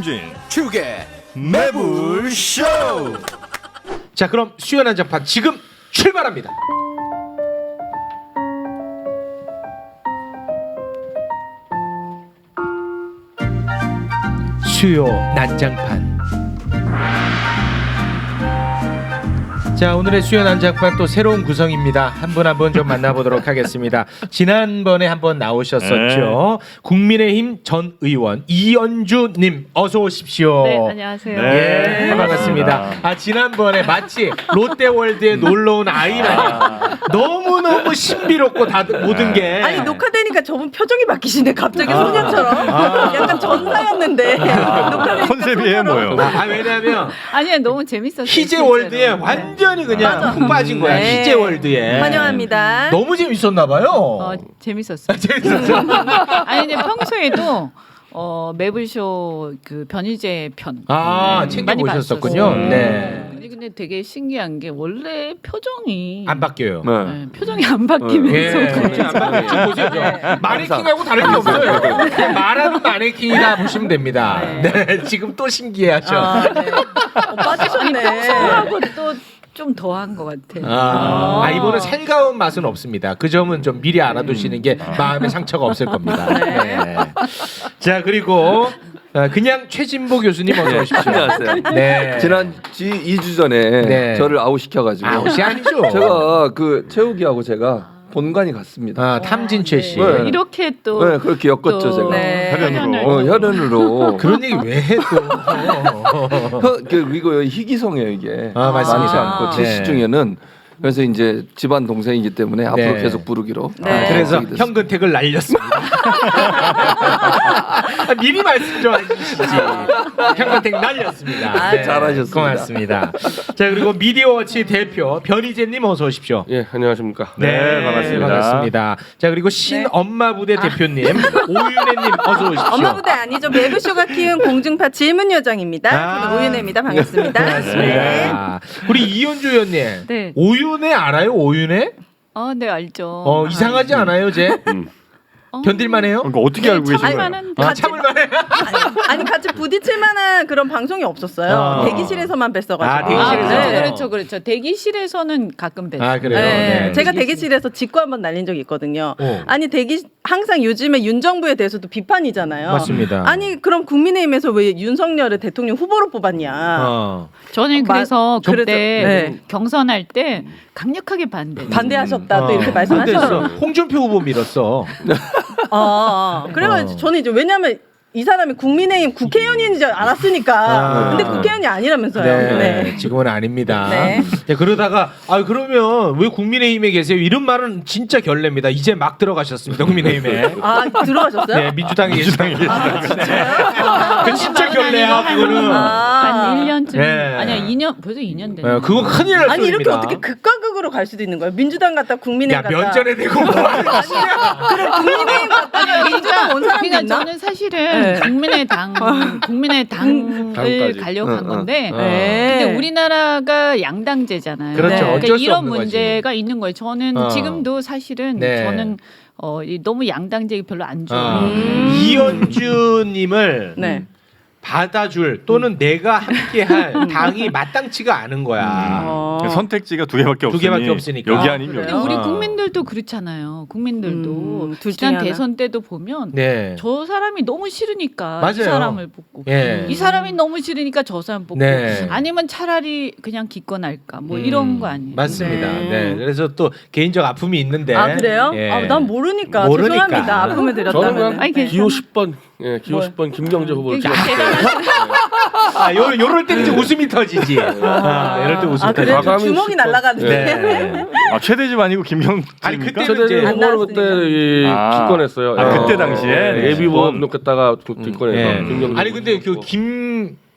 김어준진 축의 매불쇼. 자, 그럼 수요 난장판 지금 출발합니다. 수요 난장판. 자, 오늘의 수요 난장판 또 새로운 구성입니다. 한 분 한 분 좀 만나보도록 하겠습니다. 지난번에 한번 나오셨었죠. 국민의힘 전 의원 이연주님 어서 오십시오. 네, 안녕하세요. 예, 반갑습니다. 아, 지난번에 마치 롯데월드에 놀러 온 아이 마냥 너무너무 신비롭고 다들 모든 게. 아니 녹화되니까 저분 표정이 바뀌시네 갑자기 소녀처럼. 약간 전사였는데 녹화되니까 컨셉이에요, 뭐요? 왜냐면 아니요, 너무 재밌었어요. 희재월드에 실제로. 완전히 그냥 푹 빠진 거야. 네. 희재월드에. 환영합니다. 너무 재밌었나 봐요. 재밌었어요. 재밌었어. 아니 근데 평소에도 매불쇼 그 변희재 편 챙겨 많이 보셨었군요. 봤었어요. 네. 아니, 근데 되게 신기한 게 원래 표정이 안 바뀌어요. 네, 표정이 안 바뀌면서 예, 그런 안 바뀌어요. 지금 보세요. 마네킹하고 다를 게 없어요. 그냥 말하는 마네킹이다 보시면 됩니다. 네, 지금 또 신기해하셔. 네. 빠지셨네. 평소하고 또 좀 더한 것 같아요. 이번은 살가운 맛은 없습니다. 그 점은 좀 미리 알아두시는 게 마음에 상처가 없을 겁니다. 네. 자, 그리고 그냥 최진보 교수님 어서 오십시오. 안녕하세요. 네. 지난 2주 전에 네. 저를 아웃시켜가지고 아웃이 아니죠. 제가 그 최욱이하고 제가 본관이 갔습니다. 탐진최 씨. 네. 이렇게 또 네, 그렇게 엮었죠 또 제가. 네. 혈연으로. 그런 얘기 왜 해 또? 이거 희귀성이에요 이게. 맞습니다. 많지 않고 제 네. 시중에는. 그래서 이제 집안 동생이기 때문에 앞으로 네. 계속 부르기로. 네. 그래서 약속이 됐습니다. 현근택을 날렸습니다. 미리 말씀 좀 해주시지. 현근택 날렸습니다. 네, 잘하셨습니다. 고맙습니다. 자, 그리고 미디어워치 대표 변희재님 어서 오십시오. 예, 안녕하십니까. 네, 반갑습니다. 반갑습니다. 자, 그리고 신엄마부대 대표님 오윤혜님 어서 오십시오. 엄마 부대 아니죠. 매부쇼가 키운 공중파 질문 요정입니다. 저는 오윤혜입니다. 반갑습니다. 반갑습니다. 우리 이현주 의원님. 네. 오윤혜 알아요? 오윤혜? 네 알죠. 이상하지 않아요, 쟤? 견딜만해요? 그러니까 어떻게 알고 계신 거예요? 참만한데. 참을만해. 아니 같이 부딪힐 만한 그런 방송이 없었어요. 대기실에서만 뵀어가지고. 대기실에서. 그렇죠. 대기실에서는 가끔 뵀어요. 그래요? 네. 네. 제가 대기실에서 직구 한번 날린 적이 있거든요. 어. 아니 항상 요즘에 윤 정부에 대해서도 비판이잖아요. 맞습니다. 아니 그럼 국민의힘에서 왜 윤석열을 대통령 후보로 뽑았냐? 저는 그래서 그때 네. 경선할 때 강력하게 반대하셨다 또 이렇게 말씀하셨어요. 홍준표 후보 밀었어. 그래가지고 저는 이제 왜냐면 이 사람이 국민의힘 국회의원인 줄 알았으니까. 근데 국회의원이 아니라면서요. 네. 지금은 아닙니다. 네. 네, 그러다가 그러면 왜 국민의힘에 계세요? 이런 말은 진짜 결례입니다. 이제 막 들어가셨습니다. 국민의힘에. 들어가셨어요? 네, 민주당에 계시다. 진짜요? 그 진짜 결례야 그거는. 한 1년쯤 네. 아니야 2년 벌써 2년 됐네. 네, 그건 큰일 날 아니 소리입니다. 이렇게 어떻게 극과 극으로 갈 수도 있는 거예요? 민주당 갔다 국민의힘 야, 갔다. 면전에 대고 뭐 하는 짓이야. 그럼 국민의힘 갔다 민주당 온 사람이 그러니까 있나? 저는 사실은 국민의당을 당까지. 가려고 한 건데 네. 근데 우리나라가 양당제잖아요. 그렇죠. 네. 어쩔 그러니까 수 이런 없는 거지. 문제가 있는 거예요. 저는 지금도 사실은 네. 저는 너무 양당제 별로 안 좋아해요. 이현주님을 네. 받아줄 또는 내가 함께할 당이 마땅치가 않은 거야. 선택지가 두 개밖에 없으니 두 개밖에 없으니까. 여기 아니면 근데 여기. 우리 국민들도 그렇잖아요. 국민들도 둘 지난 중에 하나. 대선 때도 보면 네. 저 사람이 너무 싫으니까 맞아요. 이 사람을 뽑고 예. 이 사람이 너무 싫으니까 저 사람 뽑고 네. 아니면 차라리 그냥 기권할까 뭐 이런 거 아니에요. 맞습니다. 네. 네. 그래서 또 개인적 아픔이 있는데. 그래요? 예. 난 모르니까 모르니까. 죄송합니다. 아픔을 저는 드렸다면. 그냥 아니, 괜찮아. 기호 10번, 기호 뭘? 10번 김경재 후보를 그러니까 찍었어요. 요럴 때 이제 웃음이 터지지. 이럴 때 웃음이 그래요? 터지지. 과감히 주먹이 10번. 날아가는데. 네. 최대집 아니고 김경. 아니, 그때 최대중 이제- 후보를 그때 기권했어요. 그때 당시에? 네. 예비후보 넣겠다가 기권해서 네. 김경재. 아니 근데 그 후보.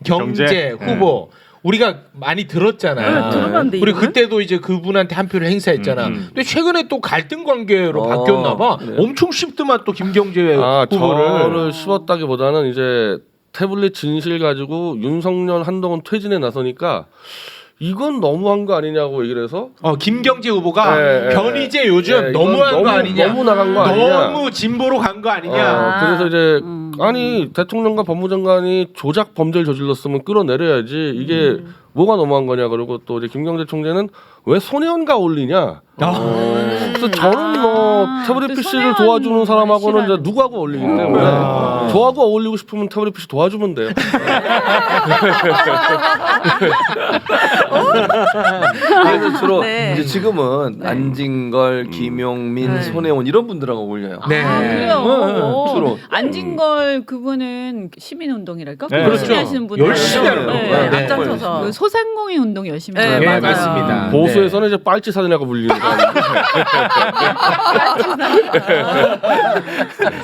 김경재 후보 우리가 많이 들었잖아요. 네, 들어봤는데 우리 이름을? 그때도 이제 그분한테 한 표를 행사했잖아. 근데 최근에 또 갈등 관계로 어, 바뀌었나 봐. 네. 엄청 쉽더만 또 김경재 후보를. 저를 씹었다기보다는 이제 태블릿 진실 가지고 윤석열 한동훈 퇴진에 나서니까 이건 너무한 거 아니냐고 얘기를 해서 김경재 후보가 네, 변희재 요즘 네, 너무한 이건 거 아니냐. 너무 나간 거 아니냐. 너무 진보로 간 거 아니냐. 그래서 이제 아니 대통령과 법무장관이 조작 범죄를 저질렀으면 끌어내려야지 이게 뭐가 너무한 거냐. 그리고 또 이제 김경재 총재는 왜 손혜원과 어울리냐. 그래서 저는 뭐 태블릿 또 PC를 손혜원 도와주는 사람하고는 이제 싫어하는. 누구하고 어울리기 때문에 저하고 어울리고 싶으면 태블릿 PC 도와주면 돼요. 그래서 주로 네. 이제 지금은 안진걸, 김용민, 네. 손혜원 이런 분들하고 어울려요. 네. 아, 그래요. 주로. 안진걸 그분은 시민운동이랄까? 네. 열심히 그렇죠. 하시는 분들. 열심히 하는 네. 거예요. 네. 앞장서서. 그 소상공인 운동 열심히 네, 하는 네, 맞아요. 맞습니다. 보수에서는 이제 빨치 사진이라고 불리는 사람.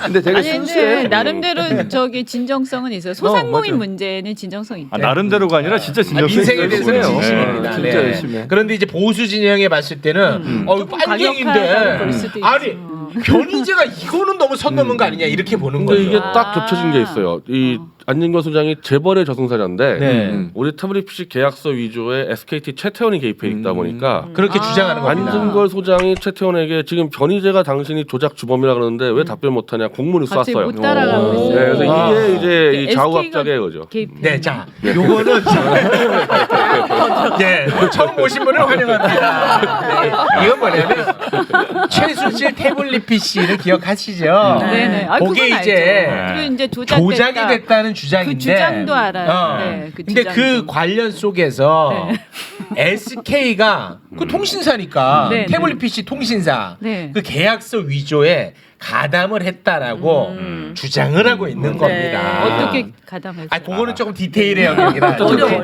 근데 되게 아니 근데 순수해. 나름대로 저기 진정성은 있어요. 소상공인 맞아. 문제는 진정성이 있다. 아, 나름대로가 아니라 진짜 진정성이 인생에 대해서는 있어요. 진심입니다. 진짜 열심히 해. 그런데 이제 보수 진영에 봤을 때는 조금 과격하다고 빨갱인데 볼 수도 있지. 아니 변희재가 이거는 너무 선 넘은 거 아니냐 이렇게 보는 근데 거죠. 이게 딱 아. 겹쳐진 게 있어요. 이 안진걸 소장이 재벌의 저승사자인데 네. 우리 태블릿 PC 계약서 위조에 SKT 최태원이 개입해 있다 보니까 그렇게 주장하는 겁니다. 안진걸 소장이 최태원에게 지금 변희재가 당신이 조작 주범이라 그러는데 왜 답변 못하냐 공문을 갑자기 쐈어요. 못 따라가고 네, 있어요. 그래서 아. 이게 이제 이 SK 가 좌우합작의 거죠. 개입해. 네, 자, 요거는 네, 처음 오신 분을 환영합니다. 네, 이건 뭐냐면 최순실 태블릿 PC를 기억하시죠? 네네. 아, 그게 그건 이제 알죠. 그리고 이제 조작이 됐다는 주장인데 그 주장도 알아요. 네, 그 근데 그 주장도. 관련 속에서 SK가 그 통신사니까 네, 태블릿 PC 통신사 네. 그 계약서 위조에 가담을 했다라고 주장을 하고 있는 네. 겁니다. 어떻게 가담했어요? 아, 그거는 조금 디테일의 영역이라.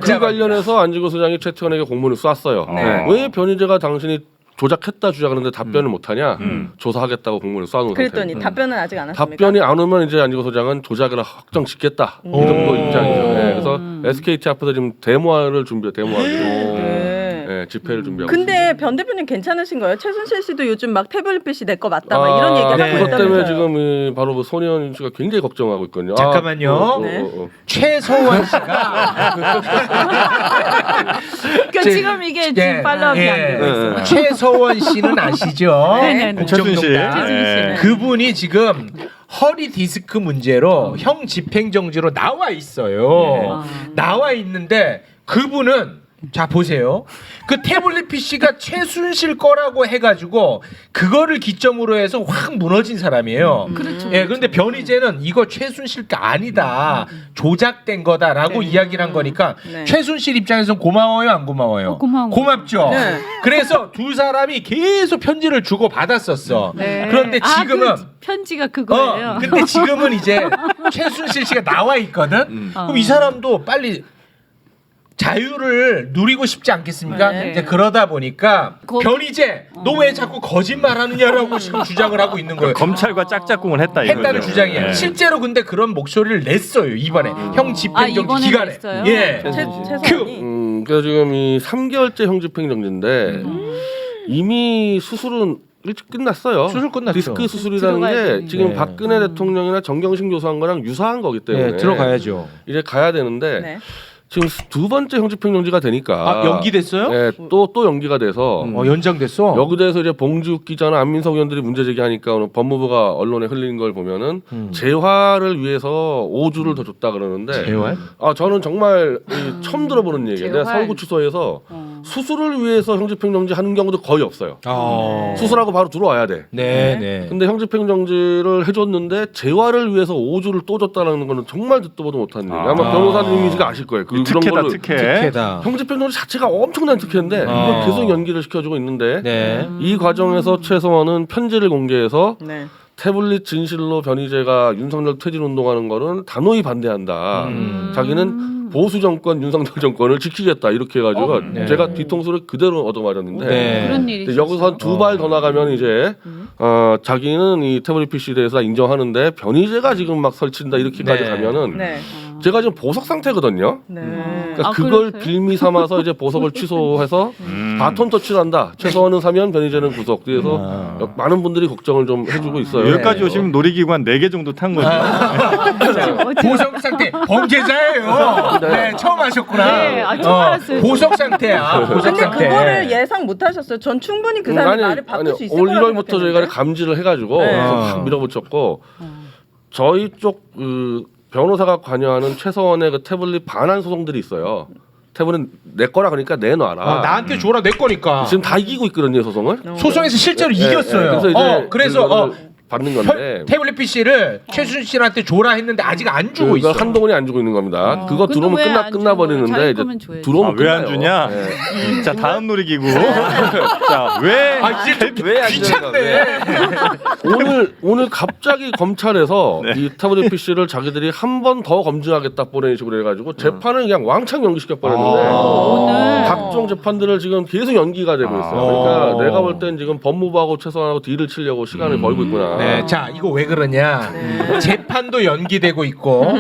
그 관련해서 안진걸 소장이 최태원에게 공문을 쐈어요. 네. 왜 변희재가 당신이 조작했다 주장하는데 답변을 못하냐? 조사하겠다고 공문을 쏴놓은 그랬더니 상태입니다. 답변은 아직 안 왔습니까? 답변이 안 오면 이제 안진걸 소장은 조작을 확정 짓겠다 이 정도 입장이죠. 네, 그래서 SKT 앞에서 지금 데모를 준비해 네. 집회를 준비하고 근데 있습니다. 변 대표님 괜찮으신 거예요? 최순실 씨도 요즘 막 태블릿 PC 내 거 맞다 막 이런 얘기 하고 네. 그것 때문에 있다면서요. 지금 이 바로 뭐 손혜원 씨가 굉장히 걱정하고 있거든요. 잠깐만요. 네. 최소원 씨가 그러니까 지금 이게 지금 팔로우업이 안 되고 있어요. 최소원 씨는 아시죠? 네네네. 최순실. 국정농단. 최순실. 그분이 지금 허리 디스크 문제로 형 집행정지로 나와 있어요. 나와 있는데 그분은 자 보세요. 그 태블릿 PC가 최순실 거라고 해가지고 그거를 기점으로 해서 확 무너진 사람이에요. 그렇죠. 예, 그런데 변희재는 이거 최순실 거 아니다, 조작된 거다라고 이야기를 한 거니까 네. 최순실 입장에서는 고마워요, 안 고마워요? 고마운 거죠. 고맙죠. 네. 그래서 두 사람이 계속 편지를 주고 받았었어. 네. 그런데 아, 지금은 그 편지가 그거예요. 근데 지금은 이제 최순실 씨가 나와 있거든. 그럼 이 사람도 빨리 자유를 누리고 싶지 않겠습니까? 네. 이제 그러다 보니까 변희재 너 왜 자꾸 거짓말하느냐라고 지금 주장을 하고 있는 거예요. 검찰과 짝짝꿍을 했다 했다는 이거죠. 주장이에요. 네. 실제로 근데 그런 목소리를 냈어요 이번에 형 집행정지 이번에 기간에. 냈어요? 예. 최소원이 그래서 지금 이 3개월째 형 집행정지인데 이미 수술은 일찍 끝났어요. 수술 끝났죠. 디스크 수술이라는 들어가야 게 되는데. 지금 네. 박근혜 대통령이나 정경심 교수한 거랑 유사한 거기 때문에 네, 들어가야죠. 이제 가야 되는데 네. 지금 두 번째 형 집행정지가 되니까 연기됐어요? 네, 또 연기가 돼서 연장됐어. 여기대해서 이제 봉지욱 기자나 안민석 의원들이 문제 제기하니까 오늘 법무부가 언론에 흘린 걸 보면은 재활을 위해서 5주를 더 줬다 그러는데 재활? 저는 정말 처음 들어보는 얘기예요. 내가 재활. 서울구치소에서 수술을 위해서 형집행정지 하는 경우도 거의 없어요. 수술하고 바로 들어와야 돼. 네, 네. 근데 형집행정지를 해줬는데 재활을 위해서 5주를 또 줬다는 거는 정말 듣도 보도 못한 얘기. 아마 변호사님이시가 아실 거예요. 그런 특혜다 걸로 특혜. 특혜다. 형집행정지 자체가 엄청난 특혜인데 이걸 계속 연기를 시켜주고 있는데 네. 이 과정에서 최성원은 편지를 공개해서 네. 태블릿 진실로 변희재가 윤석열 퇴진 운동하는 거는 단호히 반대한다. 자기는 보수 정권 윤석열 정권을 지키겠다 이렇게 해가지고 네. 제가 뒤통수를 그대로 얻어맞았는데 네. 그런 일이 근데 여기서 한 두 발 더 나가면 이제 자기는 이 태블릿 PC에 대해서 다 인정하는데 변희재가 지금 막 설친다 이렇게까지 네. 가면은 네. 제가 지금 보석 상태거든요. 네. 그러니까 아, 그걸 그러세요? 빌미 삼아서 이제 보석을 취소해서 바톤 터치를 한다. 최소한은 사면 변희재는 구속. 그래서 많은 분들이 걱정을 좀 해주고 있어요. 여기까지 오시면 놀이기구 한 4개 정도 탄 거죠. 보석 상태 범죄자예요. 네, 처음 하셨구나. 네, 처음 알았어요. 보석 상태야. 보석 근데 상태. 그거를 예상 못 하셨어요. 전 충분히 그 사람이 말을 바꿀 수 있을 올 거라고 1월부터 저희가 생각했는데. 감지를 해가지고 네. 그래서 확 밀어붙였고 저희 쪽 변호사가 관여하는 최서원의 그 태블릿 반환 소송들이 있어요. 태블릿 내 거라 그러니까 내놔라. 나한테 줘라 내 거니까. 지금 다 이기고 있거든요 소송을. 소송에서 실제로 이겼어요. 그래서 이제 그래서 그거를 받는 건데. 태블릿 PC를 최순 씨한테 줘라 했는데 아직 안 주고 그거 있어. 한동훈이 안 주고 있는 겁니다. 그거 근데 들어오면 왜안 끝나버리는데 주는 거야? 이제 자기 거면 줘야지. 들어오면 왜 안 끝나요. 주냐? 네. 자 다음 놀이기구. 자왜 이제 좀 왜안 귀찮네. 오늘 갑자기 검찰에서 네. 이 태블릿 PC를 자기들이 한 번 더 검증하겠다 보내는 식으로 해가지고 재판을 그냥 왕창 연기시켜 버렸는데 오늘 각종 재판들을 지금 계속 연기가 되고 있어요. 그러니까 내가 볼 땐 지금 법무부하고 최소한하고 딜을 치려고 시간을 벌고 있구나. 네, 자 이거 왜 그러냐? 재판도 연기되고 있고,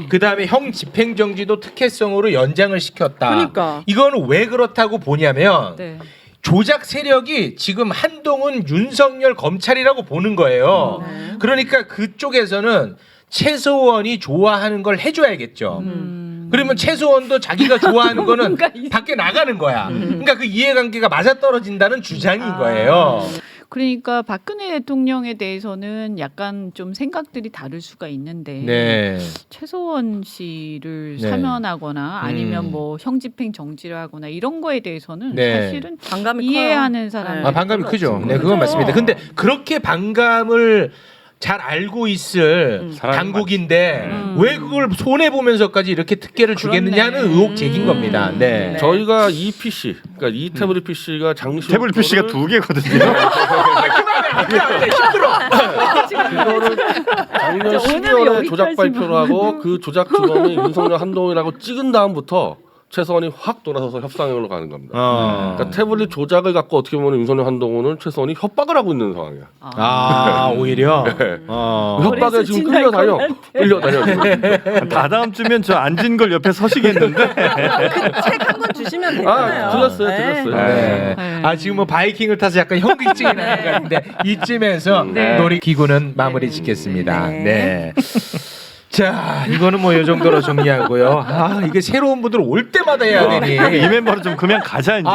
그 다음에 형 집행정지도 특혜성으로 연장을 시켰다. 그러니까. 이거는 왜 그렇다고 보냐면 네. 조작 세력이 지금 한동훈 윤석열 검찰이라고 보는 거예요. 그러니까 그쪽에서는 최소원이 좋아하는 걸 해줘야겠죠. 그러면 최소원도 자기가 좋아하는 거는 밖에 나가는 거야. 그러니까 그 이해관계가 맞아떨어진다는 주장인 거예요. 그러니까 박근혜 대통령에 대해서는 약간 좀 생각들이 다를 수가 있는데 네. 최소원 씨를 네. 사면하거나 아니면 뭐 형집행 정지를 하거나 이런 거에 대해서는 네. 사실은 반감이 이해하는 사람이 반감이 크죠. 네, 그건 그죠. 맞습니다. 근데 그렇게 반감을 잘 알고 있을 당국인데 왜 그걸 손해 보면서까지 이렇게 특혜를 주겠느냐는 그렇네. 의혹 제기인 겁니다. 네. 저희가 이 PC, 그러니까 이 태블릿 PC가 장시 태블릿 PC가 2개거든요. 그거를 작년 오늘 12월에 여기까지만. 조작 발표를 하고 그 조작 주범이 윤석열 한동훈이라고 찍은 다음부터 최소원이 확 돌아서서 협상으로 가는 겁니다. 그러니까 태블릿 조작을 갖고 어떻게 보면 윤석열 한동훈은 최소원이 협박을 하고 있는 상황이야. 오히려. 협박에 지금 끌려다녀. 끌려다녀. 다다음 주면 저 앉은 걸 옆에 서시겠는데. 책 한 권 주시면 되잖아요. 드렸어요. 네. 네. 지금 뭐 바이킹을 타서 약간 현기증이 나는 것 같은데 이쯤에서 네. 놀이기구는 마무리 짓겠습니다. 네. 네. 자, 이거는 뭐 이 정도로 정리하고요. 이게 새로운 분들 올 때마다 해야 되니. 이 멤버로 좀 그냥 가자 이제.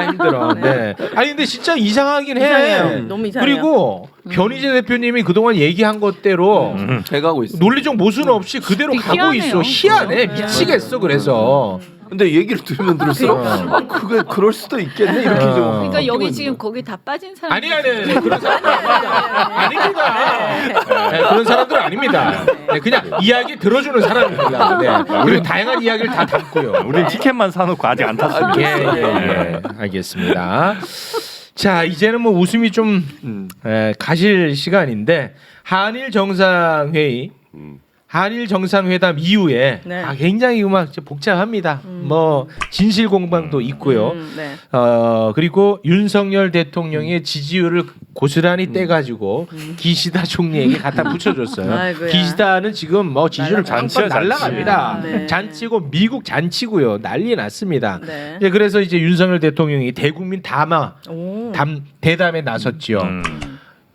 힘들어. 네. 아니 근데 진짜 이상하긴 해. 이상해요. 너무 이상해요. 그리고 변희재 대표님이 그동안 얘기한 것대로 해가고 있어. 논리적 모순 없이 그대로 되게 가고 희한해요. 있어. 희한해. 그죠? 미치겠어. 그래서. 근데 얘기를 들으면 들을수록 그게 그럴 수도 있겠네 이렇게 좀. 그러니까 여기 지금 거기 다 빠진 사람 아니 그런 사람들 아닙니다. 네, 그런 사람들은 아닙니다. 네, 그냥 이야기 들어주는 사람입니다. 네. 그리고 다양한 이야기를 다 담고요. 우린 티켓만 사놓고 아직 안 탔습니다. 예. 알겠습니다. 자, 이제는 뭐 웃음이 좀 가실 시간인데 한일 정상회의. 한일 정상회담 이후에 네. 굉장히 음악 복잡합니다. 뭐 진실 공방도 있고요. 네. 그리고 윤석열 대통령의 지지율을 고스란히 떼가지고 기시다 총리에게 갖다 붙여줬어요. 아이고야. 기시다는 지금 뭐 지지율 잔치야, 날라갑니다. 잔치. 네. 잔치고 미국 잔치고요. 난리 났습니다. 네. 예, 그래서 이제 윤석열 대통령이 대국민 오. 대담에 나섰지요.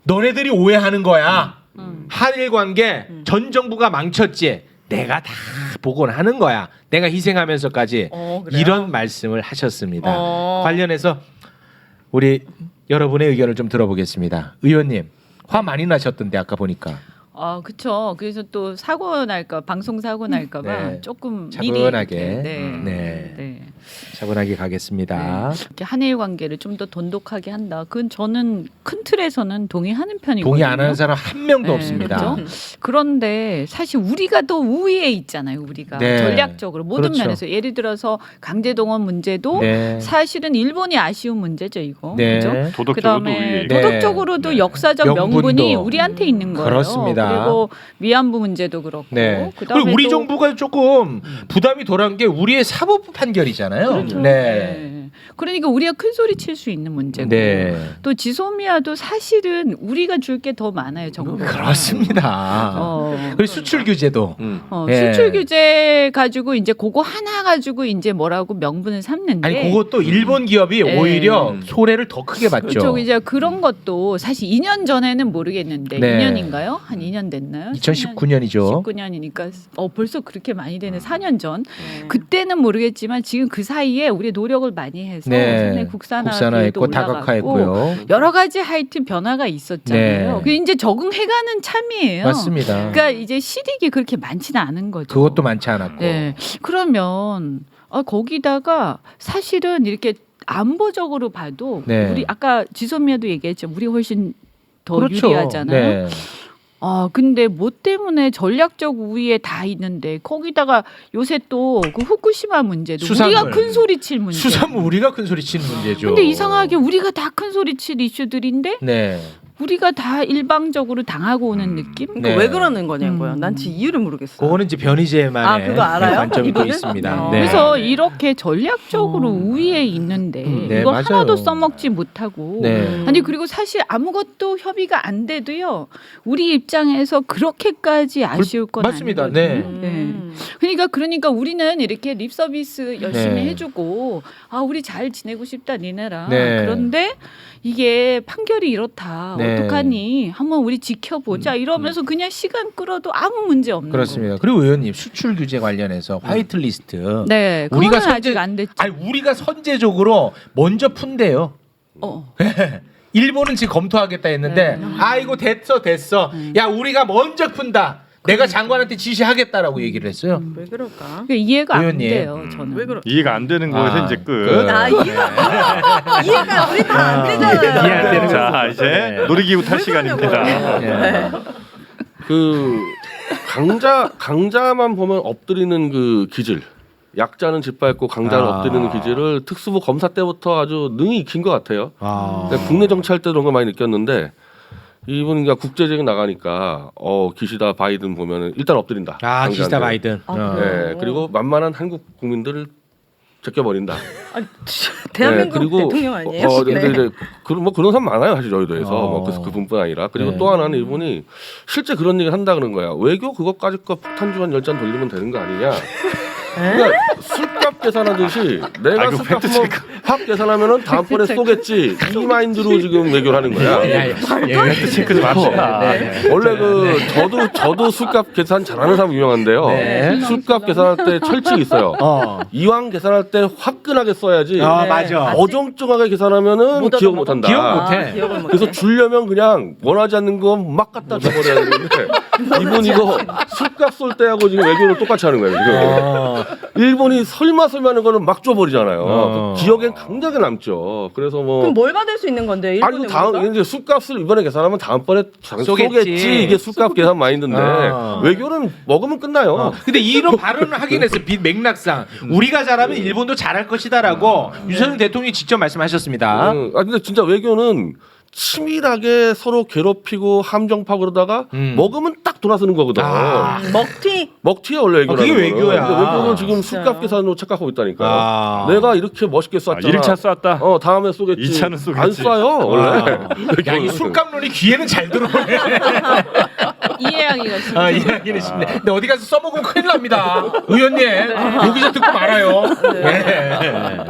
너네들이 오해하는 거야. 한일 관계 전 정부가 망쳤지. 내가 다 복원하는 거야. 내가 희생하면서까지 그래요? 이런 말씀을 하셨습니다. 어. 관련해서 우리 여러분의 의견을 좀 들어보겠습니다. 의원님 화 많이 나셨던데 아까 보니까. 그렇죠. 그래서 또 사고 날까 방송 사고 날까봐 네. 조금 차분하게. 미리 네. 차분하게 가겠습니다. 이렇게 한일 관계를 좀 더 돈독하게 한다. 그건 저는 큰 틀에서는 동의하는 편이거든요. 동의 안 하는 사람 한 명도 네, 없습니다. 그렇죠? 그런데 사실 우리가 더 우위에 있잖아요. 우리가 네. 전략적으로 모든 그렇죠. 면에서 예를 들어서 강제동원 문제도 네. 사실은 일본이 아쉬운 문제죠. 이거 네. 그죠? 도덕적으로도 그다음에 위에. 네. 도덕적으로도 네. 역사적 명분도. 명분이 우리한테 있는 거예요. 그렇습니다. 그리고 위안부 문제도 그렇고. 네. 그다음에 그리고 우리 또 정부가 조금 부담이 덜한 게 우리의 사법부 판결이잖아요. 그렇죠. 네. 네. 그러니까 우리가 큰 소리 칠 수 있는 문제고 네. 또 지소미아도 사실은 우리가 줄 게 더 많아요. 정부가. 그렇습니다. 그리고 수출 규제도. 예. 수출 규제 가지고 이제 그거 하나 가지고 이제 뭐라고 명분을 삼는데 아니 그것도 일본 기업이 네. 오히려 손해를 더 크게 봤죠. 그렇죠. 이제 그런 것도 사실 2년 전에는 모르겠는데 네. 2년인가요? 한 2년 됐나요? 2019년이죠. 19년이니까 벌써 그렇게 많이 되는 4년 전. 그때는 모르겠지만 지금 그 사이에 우리 노력을 많이 많이 해서 네. 상당히 국산화도 국산화했고 올라갔고 다각화했고요. 여러 가지 하여튼 변화가 있었잖아요. 네. 그 이제 적응해가는 참이에요. 맞습니다. 그러니까 이제 실익이 그렇게 많지는 않은 거죠. 그것도 많지 않았고. 네. 그러면 거기다가 사실은 이렇게 안보적으로 봐도 네. 우리 아까 지소미아도 얘기했죠. 우리 훨씬 더 그렇죠. 유리하잖아요. 네. 근데 뭐 때문에 전략적 우위에 다 있는데 거기다가 요새 또 그 후쿠시마 문제도 수산물. 우리가 큰 소리 칠 문제. 수산물 우리가 큰 소리 치는 문제죠. 근데 이상하게 우리가 다 큰 소리 칠 이슈들인데 네. 우리가 다 일방적으로 당하고 오는 느낌? 그러니까 네. 왜 그러는 거냐고요. 난 지금 이유를 모르겠어. 그거는 이제 변희재만의 그거 알아요? 관점이 또 이거는? 있습니다. 어. 네. 그래서 이렇게 전략적으로 우위에 있는데 네, 이거 맞아요. 하나도 써먹지 못하고 네. 아니 그리고 사실 아무것도 협의가 안 돼도요 우리 입장에서 그렇게까지 아쉬울 건 맞습니다. 아니거든요. 네. 그러니까 우리는 이렇게 립 서비스 열심히 네. 해주고 우리 잘 지내고 싶다 니네랑 네. 그런데 이게 판결이 이렇다 네. 어떡하니 한번 우리 지켜보자 이러면서 그냥 시간 끌어도 아무 문제 없는 그렇습니다. 그리고 의원님 수출 규제 관련해서 화이트리스트. 거. 네, 우리가 그거는 아직 안 됐죠. 아니 우리가 선제적으로 먼저 푼대요. 일본은 지금 검토하겠다 했는데 이거 됐어. 야 우리가 먼저 푼다. 내가 장관한테 지시하겠다라고 얘기를 했어요. 왜 그럴까? 그러니까 이해가 안 의원님. 돼요. 저는. 왜 그럴? 이해가 안 되는 거에서 이제 끝. 이해가 우리 다 안 되잖아요. 이해 안 되는 자 이제 네. 놀이기구 탈 왜 시간입니다. 네. 그 강자만 보면 엎드리는 그 기질. 약자는 짓밟고 강자는 엎드리는 기질을 특수부 검사 때부터 아주 능히 익힌 것 같아요. 그러니까 국내 정치할 때도 그런 걸 많이 느꼈는데 이분 그러니까 국제적인 나가니까 기시다 바이든 보면은 일단 엎드린다. 강자한테. 기시다 바이든. 네, 그리고 만만한 한국 국민들을 제껴버린다. 대한민국 네, 그리고 대통령 아니에요? 근데 이제 그런 사람 많아요, 사실 여의도에서. 그래서 그분뿐 아니라 그리고 네. 또 하나는 이분이 실제 그런 얘기를 한다 그런 거야. 외교 그것까지 거 폭탄 주한 10잔 돌리면 되는 거 아니냐. 그러니까 술값 계산하듯이 내가 술값 한번 확 계산하면은 다음번에 쏘겠지 이 마인드로 지금 외교를 하는 거야. 팩트 체크 좀 합시다. 원래 저도 술값 계산 잘하는 사람 유명한데요. 네. 술값 계산할 때 철칙이 있어요. 이왕 계산할 때 화끈하게 써야지. 맞아. 어정쩡하게 계산하면은 기억 못한다. 기억 못해. 기억을 못해. 그래서 주려면 그냥 원하지 않는 거 막 갖다 줘버려야 되는데 이분 이거 술값 쏠 때하고 지금 외교를 똑같이 하는 거예요. 지금. 일본이 설마 하는 거는 막 줘버리잖아요. 기억엔 강하게 남죠. 그래서 뭐 그럼 뭘 받을 수 있는 건데? 아니 일본에 다음 우리가? 이제 술값을 이번에 계산하면 다음번에 쏘겠지 이게 술값 계산 마인드인데 외교는 먹으면 끝나요. 근데 이런 발언을 하긴 했어요. 맥락상 우리가 잘하면 일본도 잘할 것이다라고 윤석열 대통령이 직접 말씀하셨습니다. 근데 진짜 외교는 치밀하게 서로 괴롭히고 함정 파고 그러다가 먹으면 딱 돌아서는 거거든. 먹튀야 원래 외교는. 그게 외교야. 외교는 지금 술값 계산으로 착각하고 있다니까. 내가 이렇게 멋있게 쐈잖아. 1차 쐈다. 다음에 쏘겠지. 2차는 쏘겠지. 안 쏴요 원래. 야, 이 술값론이 귀에는 잘 들어오네. 이해하기가 쉽죠. 이해하기는 쉽네. 근데 어디 가서 써먹으면 큰일 납니다. 의원님 여기서 듣고 말아요. 네.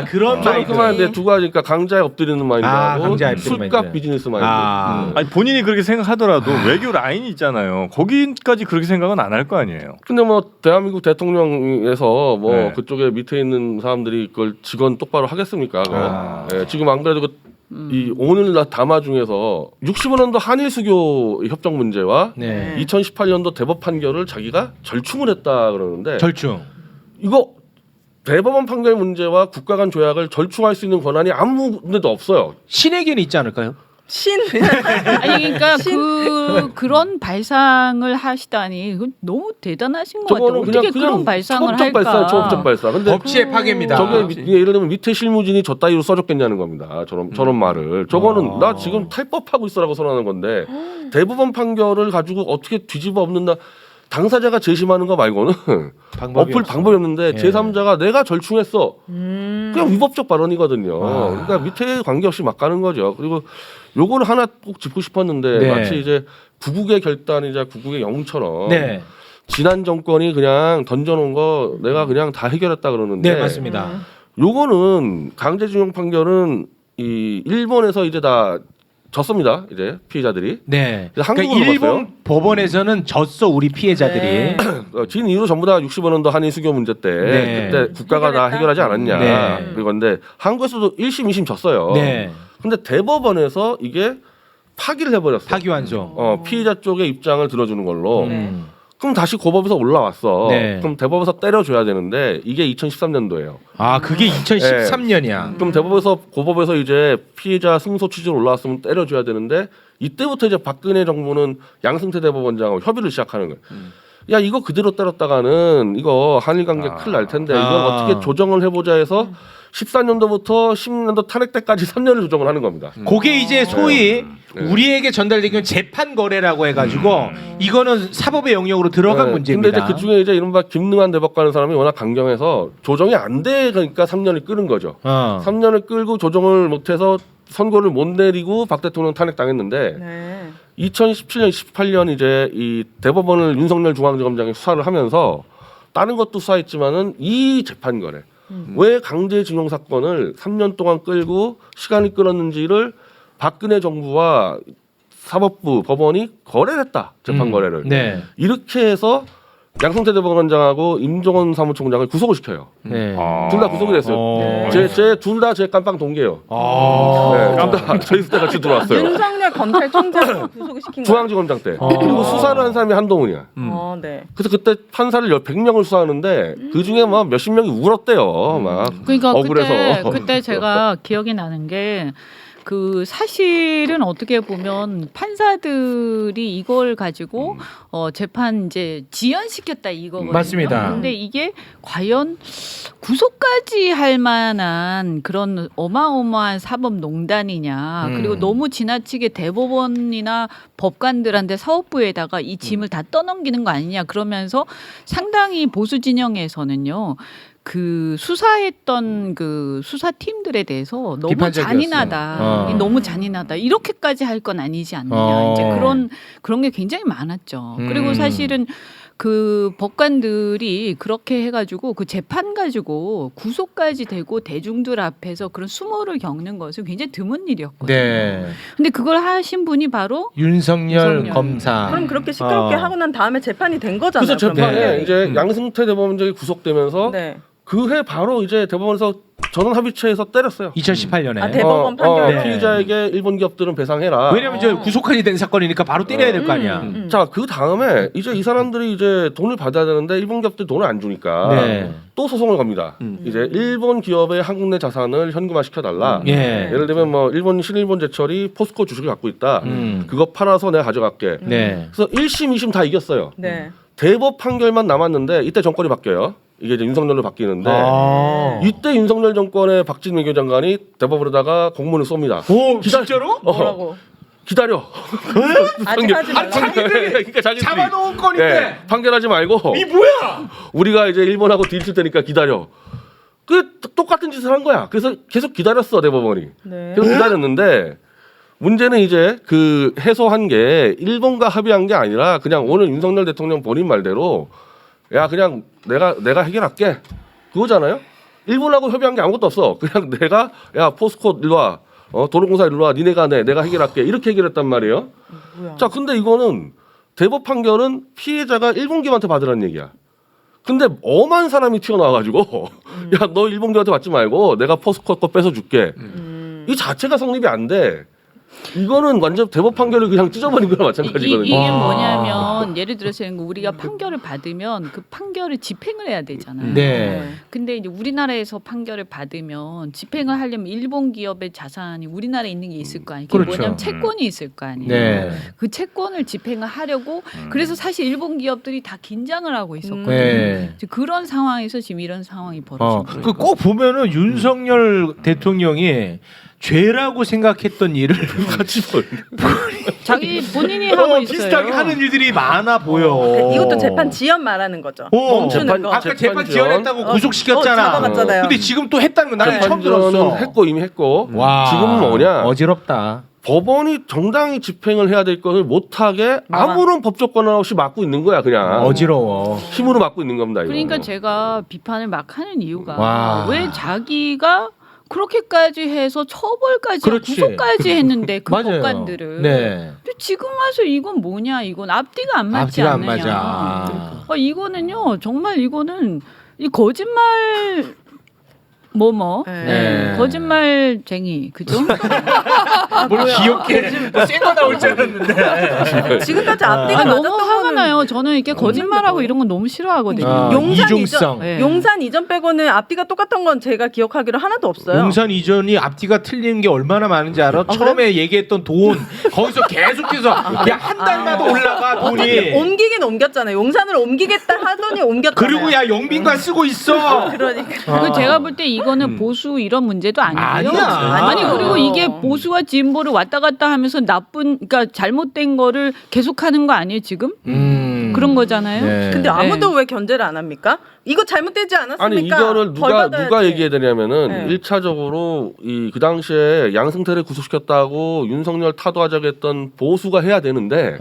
그런 저는 마인드. 그만인데 두 가지니까 강자에 엎드리는 마인드하고 강자에 엎드리는 술값 마인드. 비즈니스 마인드. 아니 본인이 그렇게 생각하더라도 외교 라인이 있잖아요. 거기까지 그렇게 생각은 안 할 거 아니에요. 근데 뭐 대한민국 대통령에서 뭐 네. 그쪽에 밑에 있는 사람들이 그걸 직원 똑바로 하겠습니까? 예, 지금 안 그래도 이 오늘 담화 중에서 65년도 한일 수교 협정 문제와 네. 2018년도 대법 판결을 자기가 절충을 했다 그러는데 절충. 이거 대법원 판결 문제와 국가 간 조약을 절충할 수 있는 권한이 아무 데도 없어요. 신에게는 있지 않을까요? 아니 그러니까 그런 발상을 하시다니 그건 너무 대단하신 것 같아요. 저거는 어떻게 그런 발상을 초법적 할까? 발사, 초법적 발사. 근데 법치의 파괴입니다. 저게 예를 들면 밑에 실무진이 저 따위로 써줬겠냐는 겁니다. 저런 말을. 저거는 나 지금 탈법하고 있어라고 선언하는 건데 대법원 판결을 가지고 어떻게 뒤집어 엎는다. 당사자가 재심하는 거 말고는 엎을 방법이 없는데 제3자가 내가 절충했어. 그냥 위법적 발언이거든요. 그러니까 밑에 관계없이 막 가는 거죠. 그리고 요거는 하나 꼭 짚고 싶었는데 마치 이제 구국의 결단이자 구국의 영웅처럼 지난 정권이 그냥 던져놓은 거 내가 그냥 다 해결했다 그러는데 네, 맞습니다. 요거는 강제징용 판결은 이 일본에서 이제 다 졌습니다. 이제 피해자들이 네. 이제 그러니까 한국으로 일본 갔어요. 법원에서는 졌어 우리 피해자들이. 네. 진 이유로 전부 다 60원 한일 수교 문제 때 네. 그때 국가가 다 해결했다? 해결하지 않았냐. 네. 그런데 한국에서도 1심, 2심 졌어요. 네. 근데 대법원에서 이게 파기를 해버렸어. 파기환송. 피해자 쪽의 입장을 들어주는 걸로. 네. 그럼 다시 고법에서 올라왔어. 네. 그럼 대법에서 때려줘야 되는데 이게 2013년도예요. 아 그게 2013년이야. 그럼 대법에서 고법에서 이제 피해자 승소 취지로 올라왔으면 때려줘야 되는데 이때부터 이제 박근혜 정부는 양승태 대법원장하고 협의를 시작하는 거예요. 야 이거 그대로 때렸다가는 이거 한일 관계 큰일 날 텐데 이걸 어떻게 조정을 해보자 해서 14년도부터 16년도 탄핵 때까지 3년을 조정을 하는 겁니다. 그게 이제 소위 네. 우리에게 전달된 건 재판 거래라고 해가지고 이거는 사법의 영역으로 들어간 네. 문제입니다. 근데 이제 그 중에 이제 이른바 김능한 대법관이라는 사람이 워낙 강경해서 조정이 안 되니까 3년을 끄는 거죠. 3년을 끌고 조정을 못해서 선고를 못 내리고 박 대통령 탄핵 당했는데 네. 2017년, 18년 이제 이 대법원을 윤석열 중앙지검장이 수사를 하면서 다른 것도 수사했지만은 이 재판 거래 왜 강제징용 사건을 3년 동안 끌고 시간이 끌었는지를 박근혜 정부와 사법부 법원이 거래를 했다 재판 거래를 네. 이렇게 해서 양승태 대법원장하고 임종원 사무총장을 구속을 시켜요. 네. 둘 다 구속이 됐어요. 둘 다 제 깜빵 동기예요. 네, 둘 다 저희 때 같이 들어왔어요. 윤석열 검찰총장을 구속을 시킨 거예요. 중앙지검장 때. 그리고 수사를 한 사람이 한동훈이야. 네. 그래서 그때 판사를 100명을 수사하는데 그 중에 막 몇십 명이 울었대요. 막 그러니까 억울해서. 그때 제가 기억이 나는 게 그 사실은 어떻게 보면 판사들이 이걸 가지고 재판 이제 지연시켰다 이거거든요. 맞습니다. 근데 이게 과연 구속까지 할 만한 그런 어마어마한 사법농단이냐. 그리고 너무 지나치게 대법원이나 법관들한테 사법부에다가 이 짐을 다 떠넘기는 거 아니냐. 그러면서 상당히 보수 진영에서는요. 그 수사했던 그 수사팀들에 대해서 너무 비판적이었어요. 잔인하다. 너무 잔인하다. 이렇게까지 할 건 아니지 않느냐. 이제 그런 게 굉장히 많았죠. 그리고 사실은 그 법관들이 그렇게 해가지고 그 재판 가지고 구속까지 되고 대중들 앞에서 그런 수모를 겪는 것은 굉장히 드문 일이었거든요. 네. 근데 그걸 하신 분이 바로 윤석열 윤석열. 검사. 그럼 그렇게 시끄럽게 하고 난 다음에 재판이 된 거잖아요. 그래서 재판에 그러면. 이제 양승태 대법원장이 구속되면서 네. 그 해 바로 이제 대법원에서 전원 합의체에서 때렸어요. 2018년에. 아, 대법원 판결. 네. 피의자에게 일본 기업들은 배상해라. 왜냐면 이제 구속까지 된 사건이니까 바로 때려야 될 거 아니야. 자, 그 다음에 이제 이 사람들이 이제 돈을 받아야 되는데 일본 기업들이 돈을 안 주니까 네. 또 소송을 겁니다. 이제 일본 기업의 한국 내 자산을 현금화 시켜달라. 예. 예를 들면 뭐 일본 신일본제철이 포스코 주식을 갖고 있다. 그거 팔아서 내가 가져갈게. 네. 그래서 1심, 2심 다 이겼어요. 네. 대법 판결만 남았는데 이때 정권이 바뀌어요. 이게 이제 윤석열로 바뀌는데 이때 윤석열 정권의 박진 외교장관이 대법원에다가 공문을 쏩니다. 오, 진짜로? 뭐라고? 기다려. 아직 하지 말라. 그러니까 자기들이 잡아놓은 건인데. 네, 판결하지 말고 이 뭐야? 우리가 이제 일본하고 딜 칠 테니까 기다려. 그 똑같은 짓을 한 거야. 그래서 계속 기다렸어 대법원이. 네. 계속 기다렸는데 문제는 이제 그 해소한 게 일본과 합의한 게 아니라 그냥 오늘 윤석열 대통령 본인 말대로 야 그냥 내가 해결할게 그거잖아요. 일본하고 협의한 게 아무것도 없어. 그냥 내가 야 포스코 일로 와. 도로공사 일로 와. 니네가 내가 해결할게. 이렇게 해결했단 말이에요. 뭐야. 자, 근데 이거는 대법 판결은 피해자가 일본 기업한테 받으라는 얘기야. 근데 엄한 사람이 튀어나와가지고 야 너 일본 기업한테 받지 말고 내가 포스코 거 뺏어 줄게. 이 자체가 성립이 안 돼. 이거는 완전 대법 판결을 그냥 찢어버린 거랑 마찬가지거든요. 이게 뭐냐면 예를 들어서 우리가 판결을 받으면 그 판결을 집행을 해야 되잖아요. 네. 근데 이제 우리나라에서 판결을 받으면 집행을 하려면 일본 기업의 자산이 우리나라에 있는 게 있을 거 아니에요. 그게 그렇죠. 뭐냐면 채권이 있을 거 아니에요. 네. 그 채권을 집행을 하려고 그래서 사실 일본 기업들이 다 긴장을 하고 있었거든요. 네. 이제 그런 상황에서 지금 이런 상황이 벌어진 거예요. 그 꼭 보면은 윤석열 대통령이 죄라고 생각했던 일을 같이 볼. 자기 본인이 하고 있어요. 비슷하게 하는 일들이 많아 보여. 이것도 재판 지연 말하는 거죠. 멈추는 재판- 거. 아까 재판 재판 지연했다고 어, 구속시켰잖아. 잡아갔잖아요. 근데 지금 또 했다는 거 나는 처음 재판은 들었어. 했고 이미 했고 와. 지금 뭐냐? 어지럽다. 법원이 정당히 집행을 해야 될 것을 못하게 아무런 법적 권한 없이 막고 있는 거야 그냥. 어지러워. 힘으로 막고 있는 겁니다. 이거. 그러니까 제가 비판을 막 하는 이유가 와. 왜 자기가 그렇게까지 해서 처벌까지 그렇지. 구속까지 했는데 그 맞아요. 법관들을. 네. 근데 지금 와서 이건 뭐냐? 이건 앞뒤가 안 맞지 앞뒤가 안 않느냐? 맞아. 이거는요 정말 이거는 이 거짓말 네. 거짓말쟁이 그죠? 뭘 귀엽게 센거 나올 줄 알았는데. 지금까지 앞뒤가 너무 맞았던 화가 거는 나요. 저는 이렇게 거짓말하고 이런 건 너무 싫어하거든요. 용산 이중성. 네. 용산 이전 빼고는 앞뒤가 똑같던 건 제가 기억하기로 하나도 없어요. 용산 이전이 앞뒤가 틀리는 게 얼마나 많은지 알아? 처음에 얘기했던 돈 거기서 계속해서 그냥 한 달마다 올라가 돈이. 어차피 옮기긴 옮겼잖아요. 용산으로 옮기겠다 하더니 옮겼잖아요. 그리고 야 영빈관 쓰고 있어. 그러니까. 그 제가 볼 때 이거는 보수 이런 문제도 아니고요. 아니야. 아니 아니요. 그리고 이게 보수와 진보를 왔다 갔다 하면서 그러니까 잘못된 거를 계속하는 거 아니에요 지금? 그런 거잖아요. 네. 근데 아무도 왜 견제를 안 합니까? 이거 잘못되지 않았습니까? 아니 이거를 벌 받아야지. 누가 얘기해야 되냐면은 네. 1차적으로 그 당시에 양승태를 구속시켰다고 윤석열 타도하자고 했던 보수가 해야 되는데